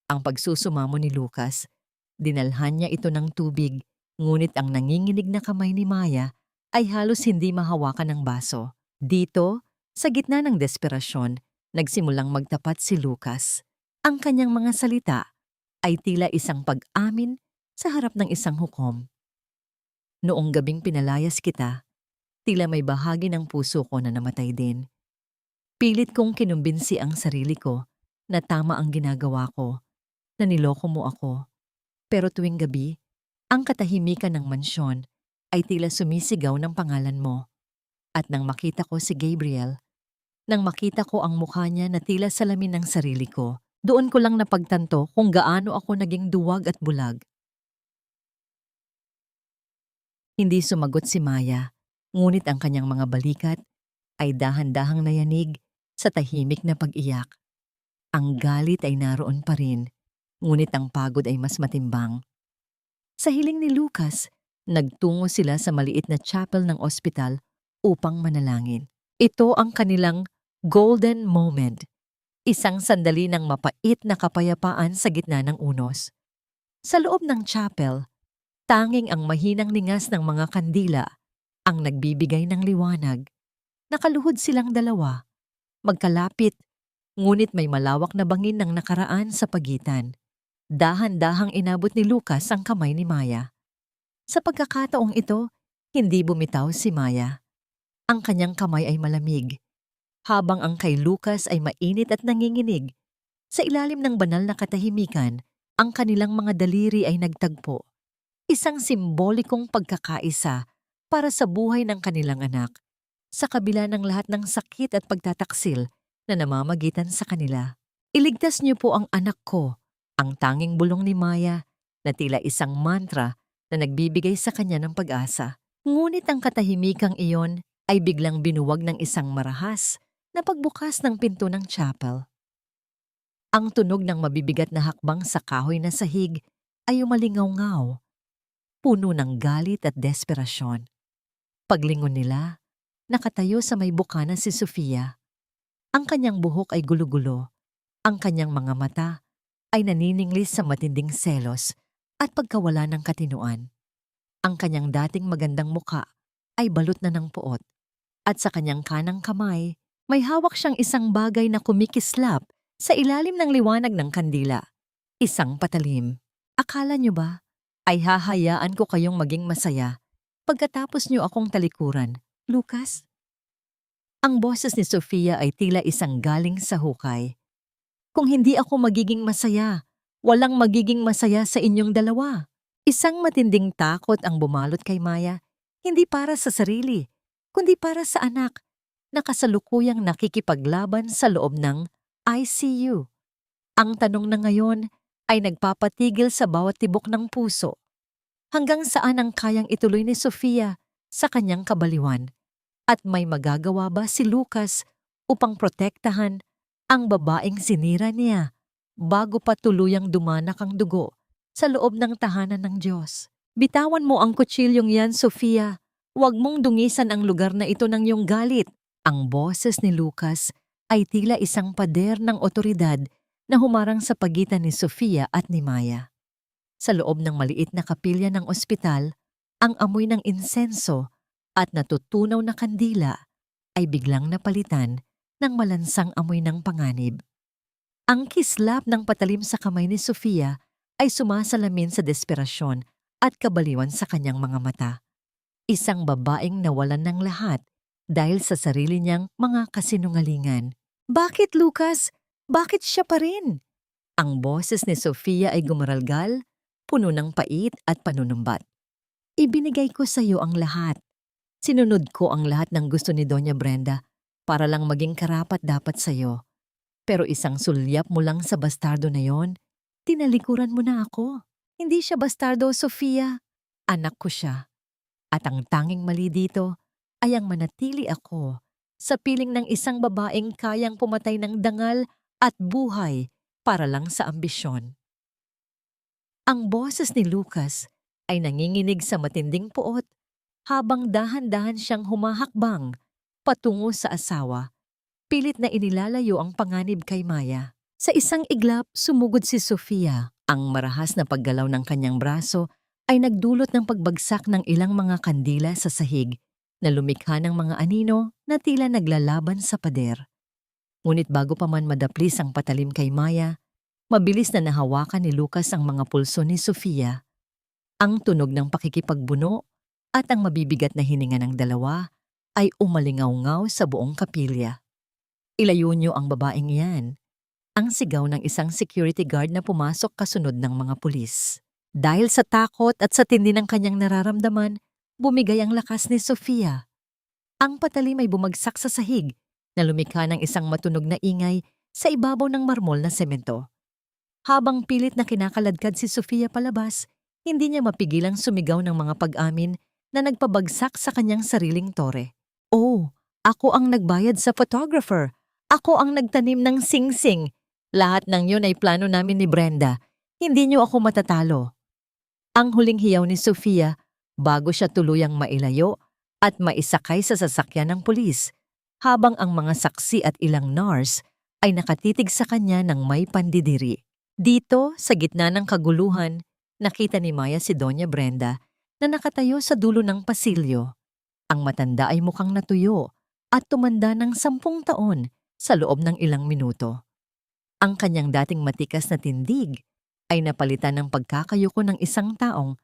Ang pagsusumamo ni Lucas. Dinalhan niya ito ng tubig, ngunit ang nanginginig na kamay ni Maya ay halos hindi mahawakan ng baso. Dito, sa gitna ng desperasyon, nagsimulang magtapat si Lucas. Ang kanyang mga salita ay tila isang pag-amin sa harap ng isang hukom. "Noong gabing pinalayas kita, tila may bahagi ng puso ko na namatay din. Pilit kong kinumbinsi ang sarili ko na tama ang ginagawa ko, na niloko mo ako. Pero tuwing gabi, ang katahimikan ng mansyon ay tila sumisigaw ng pangalan mo. At nang makita ko si Gabriel, nang makita ko ang mukha niya na tila salamin ng sarili ko, doon ko lang napagtanto kung gaano ako naging duwag at bulag." Hindi sumagot si Maya, ngunit ang kanyang mga balikat ay dahan-dahang nayanig sa tahimik na pag-iyak. Ang galit ay naroon pa rin, ngunit ang pagod ay mas matimbang. Sa hiling ni Lucas, nagtungo sila sa maliit na chapel ng ospital upang manalangin. Ito ang kanilang golden moment, isang sandali ng mapait na kapayapaan sa gitna ng unos. Sa loob ng chapel, tanging ang mahinang ningas ng mga kandila ang nagbibigay ng liwanag. Nakaluhod silang dalawa, magkalapit, ngunit may malawak na bangin ng nakaraan sa pagitan. Dahan-dahang inabot ni Lucas ang kamay ni Maya. Sa pagkakataong ito, hindi bumitaw si Maya. Ang kanyang kamay ay malamig, habang ang kay Lucas ay mainit at nanginginig. Sa ilalim ng banal na katahimikan, ang kanilang mga daliri ay nagtagpo. Isang simbolikong pagkakaisa para sa buhay ng kanilang anak, sa kabila ng lahat ng sakit at pagtataksil na namamagitan sa kanila. Iligtas niyo po ang anak ko, ang tanging bulong ni Maya na tila isang mantra na nagbibigay sa kanya ng pag-asa. Ngunit ang katahimikang iyon ay biglang binuwag ng isang marahas na pagbukas ng pinto ng chapel. Ang tunog ng mabibigat na hakbang sa kahoy na sahig ay umalingaw-ngaw, puno ng galit at desperasyon. Paglingon nila, nakatayo sa may bukana si Sofia. Ang kanyang buhok ay gulo-gulo, ang kanyang mga mata ay nanininglis sa matinding selos at pagkawala ng katinuan. Ang kanyang dating magandang muka ay balot na ng puot at sa kanyang kanang kamay may hawak siyang isang bagay na kumikislap sa ilalim ng liwanag ng kandila. Isang patalim. Akala niyo ba ay hahayaan ko kayong maging masaya pagkatapos niyo akong talikuran, Lucas? Ang boses ni Sofia ay tila isang galing sa hukay. Kung hindi ako magiging masaya, walang magiging masaya sa inyong dalawa. Isang matinding takot ang bumalot kay Maya, hindi para sa sarili, kundi para sa anak na kasalukuyang nakikipaglaban sa loob ng ICU. Ang tanong na ngayon ay nagpapatigil sa bawat tibok ng puso. Hanggang saan ang kayang ituloy ni Sofia sa kanyang kabaliwan? At may magagawa ba si Lucas upang protektahan ang babaeng sinira niya bago pa tuluyang dumanak ang dugo sa loob ng tahanan ng Diyos? Bitawan mo ang kutsilyong yan, Sofia. Huwag mong dungisan ang lugar na ito ng iyong galit. Ang boses ni Lucas ay tila isang pader ng otoridad na humarang sa pagitan ni Sofia at ni Maya. Sa loob ng maliit na kapilya ng ospital, ang amoy ng insenso at natutunaw na kandila ay biglang napalitan ng malansang amoy ng panganib. Ang kislap ng patalim sa kamay ni Sofia ay sumasalamin sa desperasyon at kabaliwan sa kanyang mga mata. Isang babaeng nawalan ng lahat dahil sa sarili niyang mga kasinungalingan. Bakit, Lucas? Bakit siya pa rin? Ang boses ni Sofia ay gumaralgal, puno ng pait at panunumbat. Ibinigay ko sa iyo ang lahat. Sinunod ko ang lahat ng gusto ni Doña Brenda para lang maging karapat-dapat sa iyo. Pero isang sulyap mo lang sa bastardo na yon, tinalikuran mo na ako. Hindi siya bastardo, Sofia. Anak ko siya. At ang tanging mali dito ay ang manatili ako sa piling ng isang babaeng kayang pumatay ng dangal at buhay para lang sa ambisyon. Ang boses ni Lucas ay nanginginig sa matinding puot habang dahan-dahan siyang humahakbang patungo sa asawa. Pilit na inilalayo ang panganib kay Maya. Sa isang iglap, sumugod si Sofia. Ang marahas na paggalaw ng kanyang braso ay nagdulot ng pagbagsak ng ilang mga kandila sa sahig na lumikha ng mga anino na tila naglalaban sa pader. Ngunit bago pa man madaplis ang patalim kay Maya, mabilis na nahawakan ni Lucas ang mga pulso ni Sofia. Ang tunog ng pakikipagbuno at ang mabibigat na hininga ng dalawa ay umalingaw-ngaw sa buong kapilya. Ilayo niyo ang babaeng iyan. Ang sigaw ng isang security guard na pumasok kasunod ng mga pulis. Dahil sa takot at sa tindi ng kanyang nararamdaman, bumigay ang lakas ni Sofia. Ang patalim ay bumagsak sa sahig na lumikha ng isang matunog na ingay sa ibabaw ng marmol na semento. Habang pilit na kinakaladkad si Sofia palabas, hindi niya mapigilang sumigaw ng mga pag-amin na nagpabagsak sa kanyang sariling tore. Oh, ako ang nagbayad sa photographer. Ako ang nagtanim ng sing-sing. Lahat ng yun ay plano namin ni Brenda. Hindi niyo ako matatalo. Ang huling hiyaw ni Sofia bago siya tuluyang mailayo at maisakay sa sasakyan ng pulis, habang ang mga saksi at ilang nurse ay nakatitig sa kanya ng may pandidiri. Dito, sa gitna ng kaguluhan, nakita ni Maya si Doña Brenda na nakatayo sa dulo ng pasilyo. Ang matanda ay mukhang natuyo at tumanda ng 10 taon sa loob ng ilang minuto. Ang kanyang dating matikas na tindig ay napalitan ng pagkakayuko ng isang taong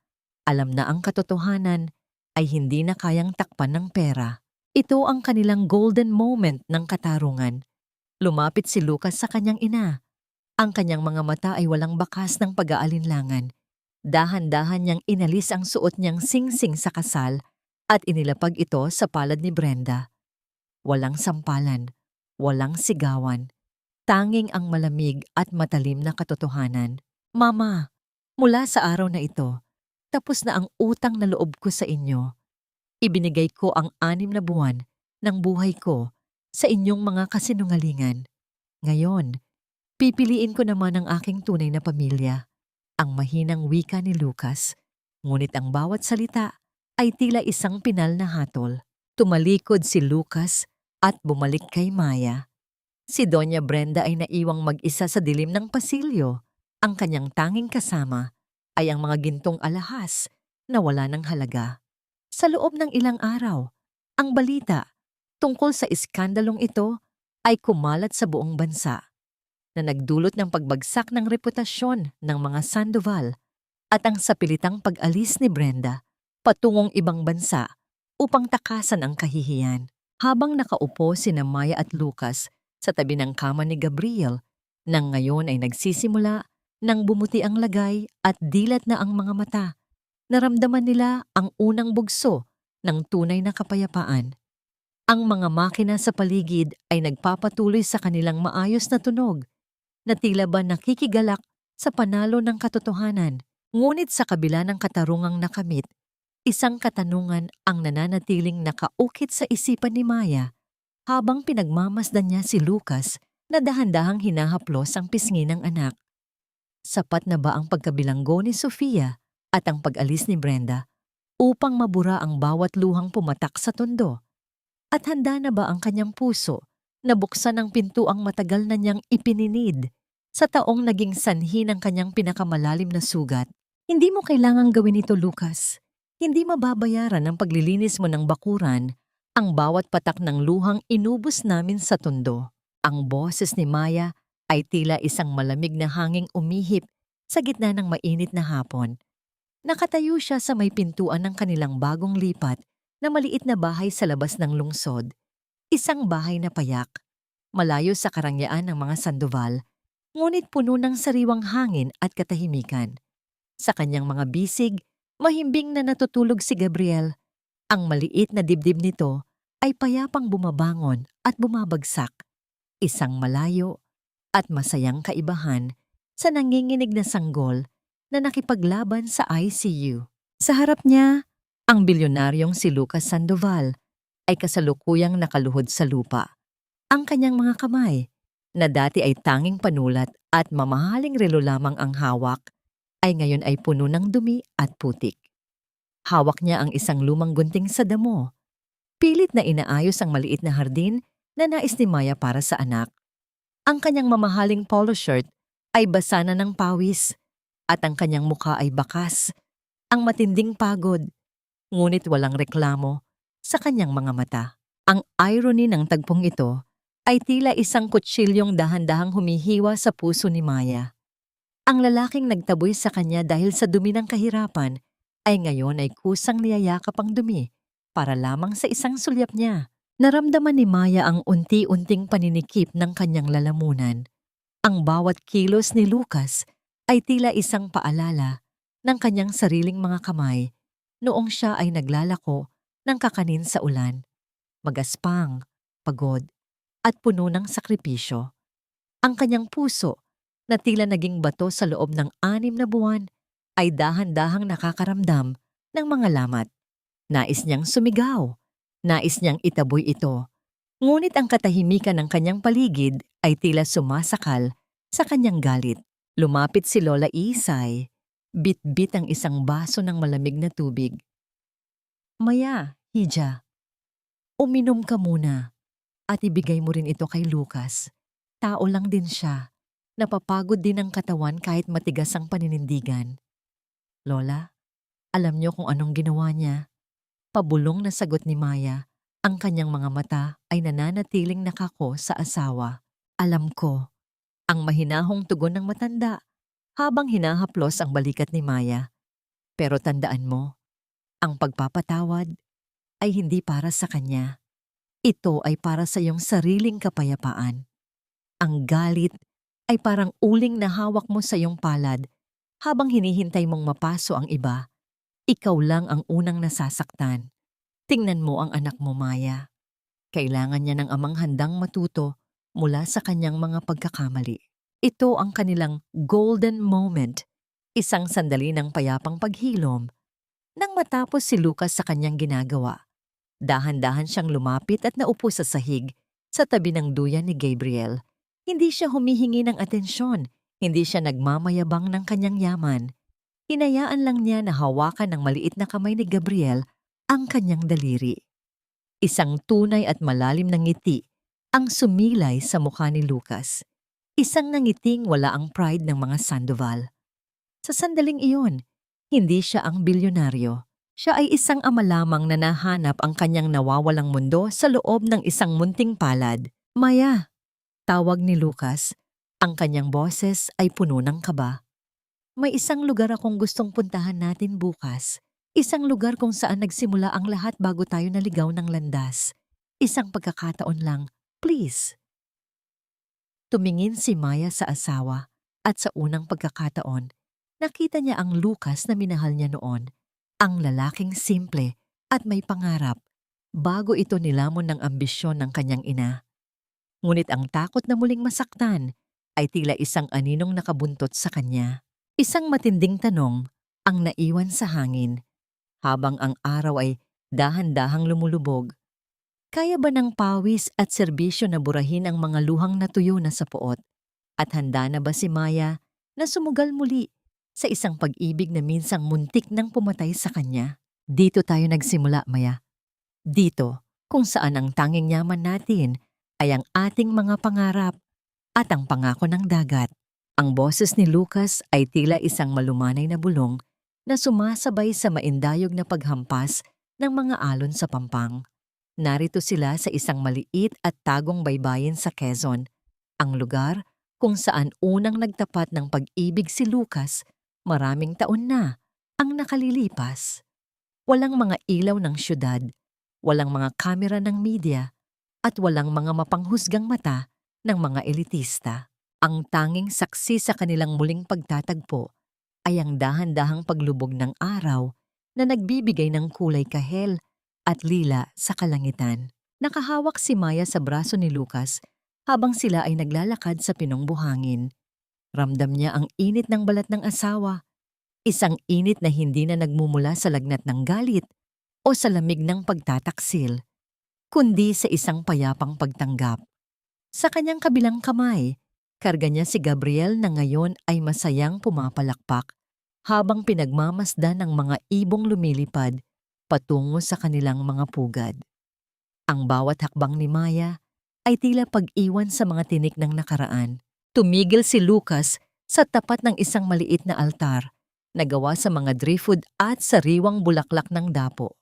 alam na ang katotohanan ay hindi na kayang takpan ng pera. Ito ang kanilang golden moment ng katarungan. Lumapit si Lucas sa kanyang ina. Ang kanyang mga mata ay walang bakas ng pag-aalinlangan. Dahan-dahan niyang inalis ang suot niyang sing-sing sa kasal at inilapag ito sa palad ni Brenda. Walang sampalan, walang sigawan. tanging ang malamig at matalim na katotohanan. Mama, mula sa araw na ito, tapos na ang utang na loob ko sa inyo. Ibinigay ko ang 6 na buwan ng buhay ko sa inyong mga kasinungalingan. Ngayon, pipiliin ko naman ang aking tunay na pamilya, ang mahinang wika ni Lucas. Ngunit ang bawat salita ay tila isang pinal na hatol. Tumalikod si Lucas at bumalik kay Maya. Si Doña Brenda ay naiwang mag-isa sa dilim ng pasilyo. Ang kanyang tanging kasama ay ang mga gintong alahas na wala ng halaga. Sa loob ng ilang araw, ang balita tungkol sa iskandalong ito ay kumalat sa buong bansa, na nagdulot ng pagbagsak ng reputasyon ng mga Sandoval at ang sapilitang pag-alis ni Brenda patungong ibang bansa upang takasan ang kahihiyan. Habang nakaupo sina Maya at Lucas sa tabi ng kama ni Gabriel, nang ngayon ay nagsisimula nang bumuti ang lagay at dilat na ang mga mata, naramdaman nila ang unang bugso ng tunay na kapayapaan. Ang mga makina sa paligid ay nagpapatuloy sa kanilang maayos na tunog, na tila ba nakikigalak sa panalo ng katotohanan. Ngunit sa kabila ng katarungang nakamit, isang katanungan ang nananatiling nakaukit sa isipan ni Maya habang pinagmamasdan niya si Lucas na dahan-dahang hinahaplos ang pisngi ng anak. Sapat na ba ang pagkabilanggo ni Sofia at ang pag-alis ni Brenda upang mabura ang bawat luhang pumatak sa tondo? At handa na ba ang kanyang puso na buksan ang pintuang matagal na niyang ipininid sa taong naging sanhi ng kanyang pinakamalalim na sugat? Hindi mo kailangang gawin ito, Lucas. Hindi mababayaran ng paglilinis mo ng bakuran ang bawat patak ng luhang inubos namin sa tondo. Ang boses ni Maya ay tila isang malamig na hanging umihip sa gitna ng mainit na hapon. Nakatayo siya sa may pintuan ng kanilang bagong lipat na maliit na bahay sa labas ng lungsod. Isang bahay na payak, malayo sa karangyaan ng mga Sandoval, ngunit puno ng sariwang hangin at katahimikan. Sa kanyang mga bisig, mahimbing na natutulog si Gabriel. Ang maliit na dibdib nito ay payapang bumabangon at bumabagsak. Isang malayo at masayang kaibahan sa nanginginig na sanggol na nakipaglaban sa ICU. Sa harap niya, ang bilyonaryong si Lucas Sandoval ay kasalukuyang nakaluhod sa lupa. Ang kanyang mga kamay, na dati ay tanging panulat at mamahaling relo lamang ang hawak, ay ngayon ay puno ng dumi at putik. Hawak niya ang isang lumang gunting sa damo. Pilit na inaayos ang maliit na hardin na nais ni Maya para sa anak. Ang kanyang mamahaling polo shirt ay basa na ng pawis at ang kanyang mukha ay bakas, ang matinding pagod, ngunit walang reklamo sa kanyang mga mata. Ang irony ng tagpong ito ay tila isang kutsilyong dahan-dahang humihiwa sa puso ni Maya. Ang lalaking nagtaboy sa kanya dahil sa dumi ng kahirapan ay ngayon ay kusang niyayakap ang dumi para lamang sa isang sulyap niya. Naramdaman ni Maya ang unti-unting paninikip ng kanyang lalamunan. Ang bawat kilos ni Lucas ay tila isang paalala ng kanyang sariling mga kamay noong siya ay naglalako ng kakanin sa ulan. Magaspang, pagod, at puno ng sakripisyo. Ang kanyang puso, na tila naging bato sa loob ng 6 na buwan, ay dahan-dahang nakakaramdam ng mga lamat. Nais niyang sumigaw, nais niyang itaboy ito. Ngunit ang katahimikan ng kanyang paligid ay tila sumasakal sa kanyang galit. Lumapit si Lola Isay, bit-bit ang isang baso ng malamig na tubig. Maya, Hija, uminom ka muna at ibigay mo rin ito kay Lucas. Tao lang din siya. Napapagod din ang katawan kahit matigas ang paninindigan. Lola, alam niyo kung anong ginawa niya. Pabulong na sagot ni Maya. Ang kanyang mga mata ay nananatiling nakako sa asawa. Alam ko, ang mahinahong tugon ng matanda habang hinahaplos ang balikat ni Maya. Pero tandaan mo, ang pagpapatawad ay hindi para sa kanya. Ito ay para sa iyong sariling kapayapaan. Ang galit ay parang uling na hawak mo sa iyong palad habang hinihintay mong mapaso ang iba. Ikaw lang ang unang nasasaktan. Tingnan mo ang anak mo, Maya. Kailangan niya ng amang handang matuto mula sa kanyang mga pagkakamali. Ito ang kanilang golden moment, isang sandali ng payapang paghilom. Nang matapos si Lucas sa kanyang ginagawa, dahan-dahan siyang lumapit at naupo sa sahig sa tabi ng duyan ni Gabriel. Hindi siya humihingi ng atensyon, hindi siya nagmamayabang ng kanyang yaman. Hinayaan lang niya na hawakan ng maliit na kamay ni Gabriel ang kanyang daliri. Isang tunay at malalim na ngiti ang sumilay sa mukha ni Lucas. Isang nangiting wala ang pride ng mga Sandoval. Sa sandaling iyon, hindi siya ang bilyonaryo. Siya ay isang ama lamang na nahanap ang kanyang nawawalang mundo sa loob ng isang munting palad. Maya, tawag ni Lucas. Ang kanyang boses ay puno ng kaba. May isang lugar akong gustong puntahan natin bukas. Isang lugar kung saan nagsimula ang lahat bago tayo naligaw ng landas. Isang pagkakataon lang, please. Tumingin si Maya sa asawa at sa unang pagkakataon, nakita niya ang Lucas na minahal niya noon, ang lalaking simple at may pangarap bago ito nilamon ng ambisyon ng kanyang ina. Ngunit ang takot na muling masaktan ay tila isang aninong nakabuntot sa kanya. Isang matinding tanong ang naiwan sa hangin habang ang araw ay dahan-dahang lumulubog. Kaya ba ng pawis at serbisyo na burahin ang mga luhang natuyo na sa poot? At handa na ba si Maya na sumugal muli sa isang pag-ibig na minsang muntik nang pumatay sa kanya? Dito tayo nagsimula, Maya. Dito, kung saan ang tanging yaman natin ay ang ating mga pangarap at ang pangako ng dagat. Ang boses ni Lucas ay tila isang malumanay na bulong na sumasabay sa maindayog na paghampas ng mga alon sa pampang. Narito sila sa isang maliit at tagong baybayin sa Quezon, ang lugar kung saan unang nagtapat ng pag-ibig si Lucas, maraming taon na ang nakalilipas. Walang mga ilaw ng syudad, walang mga kamera ng media, at walang mga mapanghusgang mata ng mga elitista. Ang tanging saksi sa kanilang muling pagtatagpo ay ang dahan-dahang paglubog ng araw na nagbibigay ng kulay kahel at lila sa kalangitan. Nakahawak si Maya sa braso ni Lucas habang sila ay naglalakad sa pinong buhangin. Ramdam niya ang init ng balat ng asawa, isang init na hindi na nagmumula sa lagnat ng galit o sa lamig ng pagtataksil, kundi sa isang payapang pagtanggap. Sa kanyang kabilang kamay, karga niya si Gabriel na ngayon ay masayang pumapalakpak habang pinagmamasdan ng mga ibong lumilipad patungo sa kanilang mga pugad. Ang bawat hakbang ni Maya ay tila pag-iwan sa mga tinik ng nakaraan. Tumigil si Lucas sa tapat ng isang maliit na altar na gawa sa mga driftwood at sariwang bulaklak ng dapo.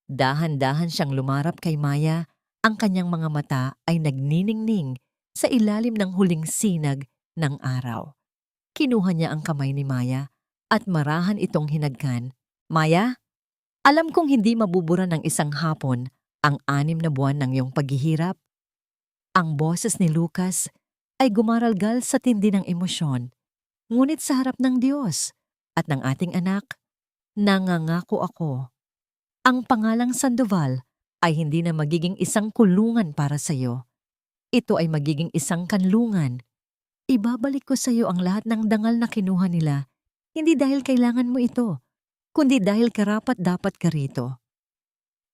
Dahan-dahan siyang lumarap kay Maya, ang kanyang mga mata ay nagniningning sa ilalim ng huling sinag ng araw. Kinuha niya ang kamay ni Maya at marahan itong hinagkan. Maya? Alam kong hindi mabubura ng isang hapon ang 6 na buwan ng iyong paghihirap. Ang boses ni Lucas ay gumaralgal sa tindi ng emosyon. Ngunit sa harap ng Diyos at ng ating anak, nangangako ako. Ang pangalang Sandoval ay hindi na magiging isang kulungan para sa iyo. Ito ay magiging isang kanlungan. Ibabalik ko sa iyo ang lahat ng dangal na kinuha nila, hindi dahil kailangan mo ito, kundi dahil karapat-dapat ka rito.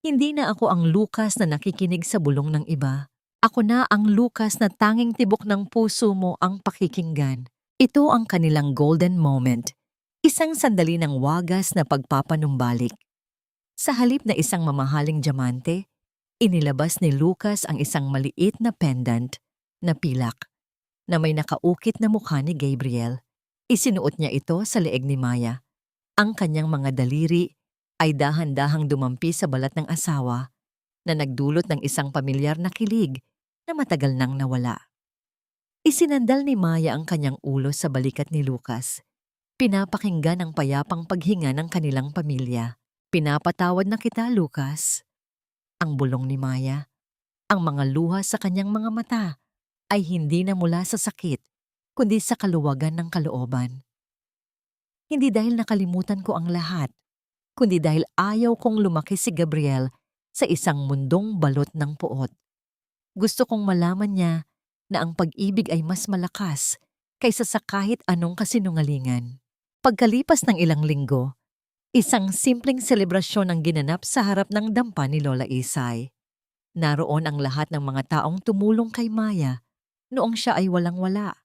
Hindi na ako ang Lucas na nakikinig sa bulong ng iba. Ako na ang Lucas na tanging tibok ng puso mo ang pakikinggan. Ito ang kanilang golden moment, isang sandali ng wagas na pagpapanumbalik. Sa halip na isang mamahaling diamante, inilabas ni Lucas ang isang maliit na pendant na pilak na may nakaukit na mukha ni Gabriel. Isinuot niya ito sa leeg ni Maya. Ang kanyang mga daliri ay dahan-dahang dumampi sa balat ng asawa na nagdulot ng isang pamilyar na kilig na matagal nang nawala. Isinandal ni Maya ang kanyang ulo sa balikat ni Lucas. Pinapakinggan ang payapang paghinga ng kanilang pamilya. Pinapatawad na kita, Lucas. Ang bulong ni Maya. Ang mga luha sa kanyang mga mata ay hindi na mula sa sakit, kundi sa kaluwagan ng kalooban. Hindi dahil nakalimutan ko ang lahat, kundi dahil ayaw kong lumaki si Gabriel sa isang mundong balot ng puot. Gusto kong malaman niya na ang pag-ibig ay mas malakas kaysa sa kahit anong kasinungalingan. Pagkalipas ng ilang linggo, isang simpleng selebrasyon ang ginanap sa harap ng dampa ni Lola Isay. Naroon ang lahat ng mga taong tumulong kay Maya noong siya ay walang-wala.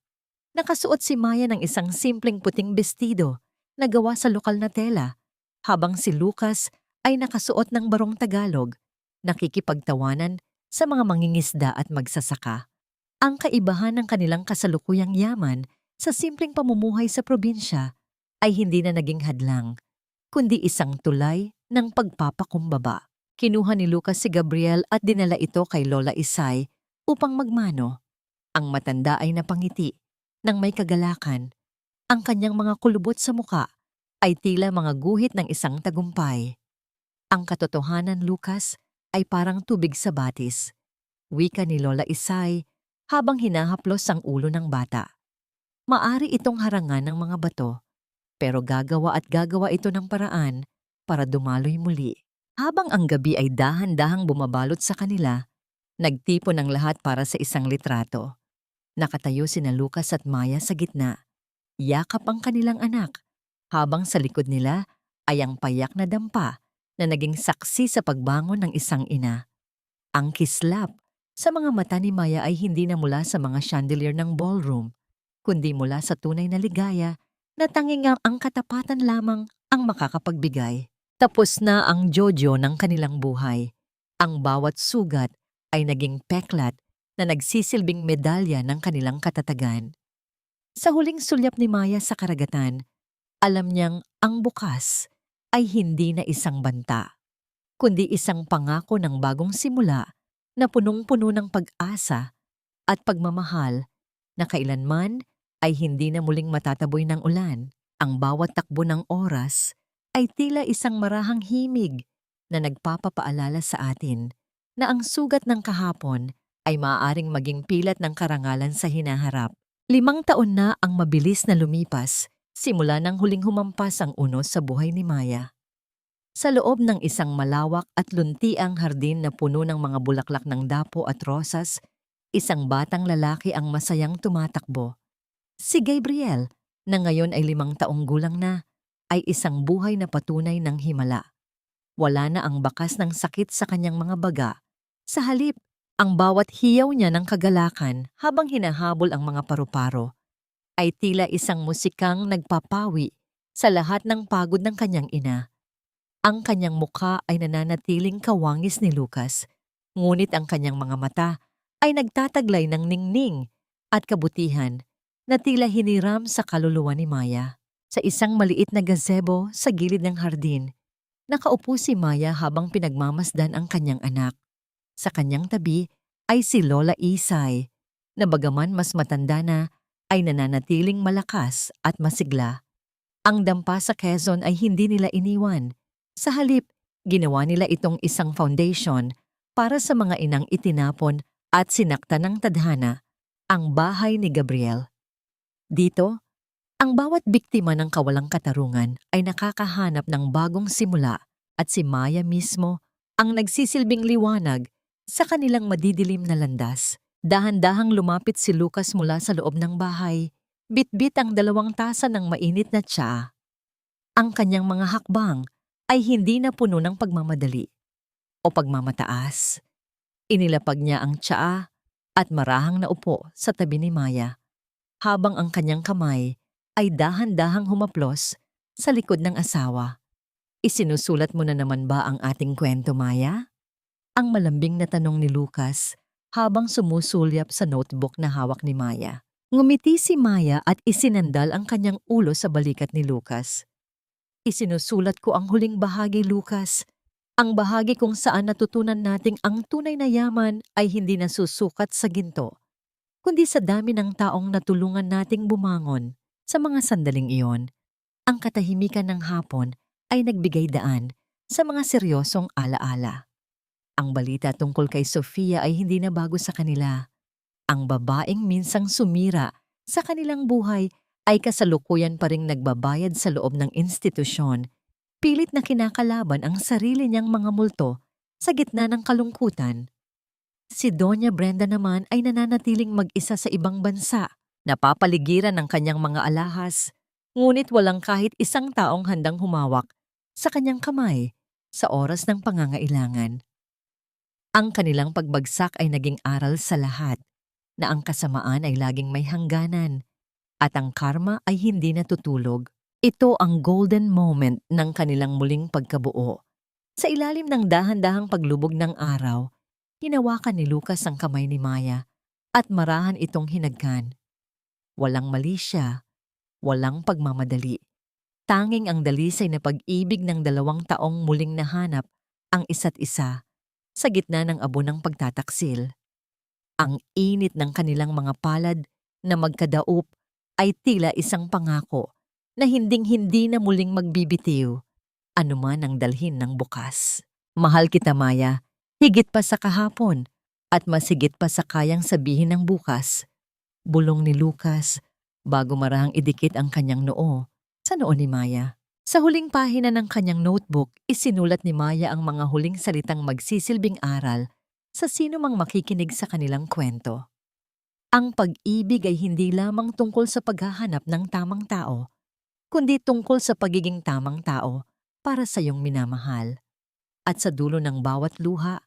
Nakasuot si Maya ng isang simpleng puting bestido na gawa sa lokal na tela, habang si Lucas ay nakasuot ng barong Tagalog, nakikipagtawanan sa mga mangingisda at magsasaka. Ang kaibahan ng kanilang kasalukuyang yaman sa simpleng pamumuhay sa probinsya ay hindi na naging hadlang, kundi isang tulay ng pagpapakumbaba. Kinuha ni Lucas si Gabriel at dinala ito kay Lola Isay upang magmano. Ang matanda ay napangiti nang may kagalakan. Ang kanyang mga kulubot sa muka ay tila mga guhit ng isang tagumpay. Ang katotohanan, Lucas, ay parang tubig sa batis. Wika ni Lola Isay habang hinahaplos ang ulo ng bata. Maari itong harangan ng mga bato, pero gagawa ito ng paraan para dumaloy muli. Habang ang gabi ay dahan-dahang bumabalot sa kanila, nagtipon ang lahat para sa isang litrato. Nakatayo sina Lucas at Maya sa gitna. Yakap ang kanilang anak, habang sa likod nila ay ang payak na dampa na naging saksi sa pagbangon ng isang ina. Ang kislap sa mga mata ni Maya ay hindi na mula sa mga chandelier ng ballroom, kundi mula sa tunay na ligaya na tanging ang katapatan lamang ang makakapagbigay. Tapos na ang jojo ng kanilang buhay. Ang bawat sugat ay naging peklat na nagsisilbing medalya ng kanilang katatagan. Sa huling sulyap ni Maya sa karagatan, alam niyang ang bukas ay hindi na isang banta, kundi isang pangako ng bagong simula na punong-puno ng pag-asa at pagmamahal na kailanman ay hindi na muling matataboy ng ulan. Ang bawat takbo ng oras ay tila isang marahang himig na nagpapapaalala sa atin na ang sugat ng kahapon ay maaaring maging pilat ng karangalan sa hinaharap. 5 taon na ang mabilis na lumipas simula nang huling humampas ang unos sa buhay ni Maya. Sa loob ng isang malawak at luntiang hardin na puno ng mga bulaklak ng dapo at rosas, isang batang lalaki ang masayang tumatakbo. Si Gabriel, na ngayon ay 5 taong gulang na, ay isang buhay na patunay ng himala. Wala na ang bakas ng sakit sa kanyang mga baga. Sa halip, ang bawat hiyaw niya ng kagalakan habang hinahabol ang mga paru-paro ay tila isang musikang nagpapawi sa lahat ng pagod ng kanyang ina. Ang kanyang mukha ay nananatiling kawangis ni Lucas, ngunit ang kanyang mga mata ay nagtataglay ng ningning at kabutihan na tila hiniram sa kaluluwa ni Maya. Sa isang maliit na gazebo sa gilid ng hardin, nakaupo si Maya habang pinagmamasdan ang kanyang anak. Sa kanyang tabi ay si Lola Isay, na bagaman mas matanda na, ay nananatiling malakas at masigla. Ang dampa sa Quezon ay hindi nila iniwan. Sa halip, ginawa nila itong isang foundation para sa mga inang itinapon at sinakta ng tadhana, ang bahay ni Gabriel. Dito, ang bawat biktima ng kawalang katarungan ay nakakahanap ng bagong simula at si Maya mismo ang nagsisilbing liwanag sa kanilang madidilim na landas. Dahan-dahang lumapit si Lucas mula sa loob ng bahay, bitbit ang 2 tasa ng mainit na tsaa. Ang kanyang mga hakbang ay hindi na puno ng pagmamadali o pagmamataas. Inilapag niya ang tsaa at marahang naupo sa tabi ni Maya, habang ang kanyang kamay ay dahan-dahang humaplos sa likod ng asawa. Isinusulat mo na naman ba ang ating kwento, Maya? Ang malambing na tanong ni Lucas habang sumusulyap sa notebook na hawak ni Maya. Ngumiti si Maya at isinandal ang kanyang ulo sa balikat ni Lucas. Isinusulat ko ang huling bahagi, Lucas. Ang bahagi kung saan natutunan nating ang tunay na yaman ay hindi nasusukat sa ginto, kundi sa dami ng taong natulungan nating bumangon. Sa mga sandaling iyon, ang katahimikan ng hapon ay nagbigay daan sa mga seryosong alaala. Ang balita tungkol kay Sofia ay hindi na bago sa kanila. Ang babaeng minsang sumira sa kanilang buhay ay kasalukuyan pa ring nagbabayad sa loob ng institusyon, pilit na kinakalaban ang sarili niyang mga multo sa gitna ng kalungkutan. Si Doña Brenda naman ay nananatiling mag-isa sa ibang bansa, napapaligiran ng kanyang mga alahas, ngunit walang kahit isang taong handang humawak sa kanyang kamay sa oras ng pangangailangan. Ang kanilang pagbagsak ay naging aral sa lahat na ang kasamaan ay laging may hangganan at ang karma ay hindi natutulog. Ito ang golden moment ng kanilang muling pagkabuo. Sa ilalim ng dahan-dahang paglubog ng araw, hinawakan ni Lucas ang kamay ni Maya at marahan itong hinagkan. Walang mali siya, walang pagmamadali. Tanging ang dalisay na pag-ibig ng 2 taong muling nahanap ang isa't isa sa gitna ng abo ng pagtataksil. Ang init ng kanilang mga palad na magkadaop ay tila isang pangako na hinding-hindi na muling magbibitiw, anuman ang dalhin ng bukas. Mahal kita, Maya, higit pa sa kahapon at mas higit pa sa kayang sabihin ng bukas. Bulong ni Lucas bago marahang idikit ang kanyang noo sa noo ni Maya. Sa huling pahina ng kanyang notebook, isinulat ni Maya ang mga huling salitang magsisilbing aral sa sino mang makikinig sa kanilang kwento. Ang pag-ibig ay hindi lamang tungkol sa paghahanap ng tamang tao, kundi tungkol sa pagiging tamang tao para sa iyong minamahal. At sa dulo ng bawat luha,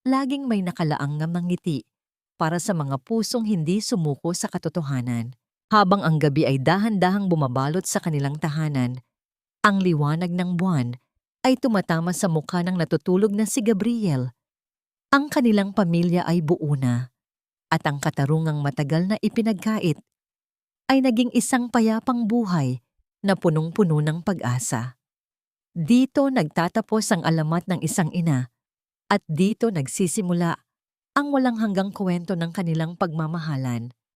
laging may nakalaanggam ng ngiti para sa mga pusong hindi sumuko sa katotohanan. Habang ang gabi ay dahan-dahang bumabalot sa kanilang tahanan, ang liwanag ng buwan ay tumatama sa mukha ng natutulog na si Gabriel. Ang kanilang pamilya ay buo na, at ang katarungang matagal na ipinagkait ay naging isang payapang buhay na punong-puno ng pag-asa. Dito nagtatapos ang alamat ng isang ina, at dito nagsisimula ang walang hanggang kwento ng kanilang pagmamahalan.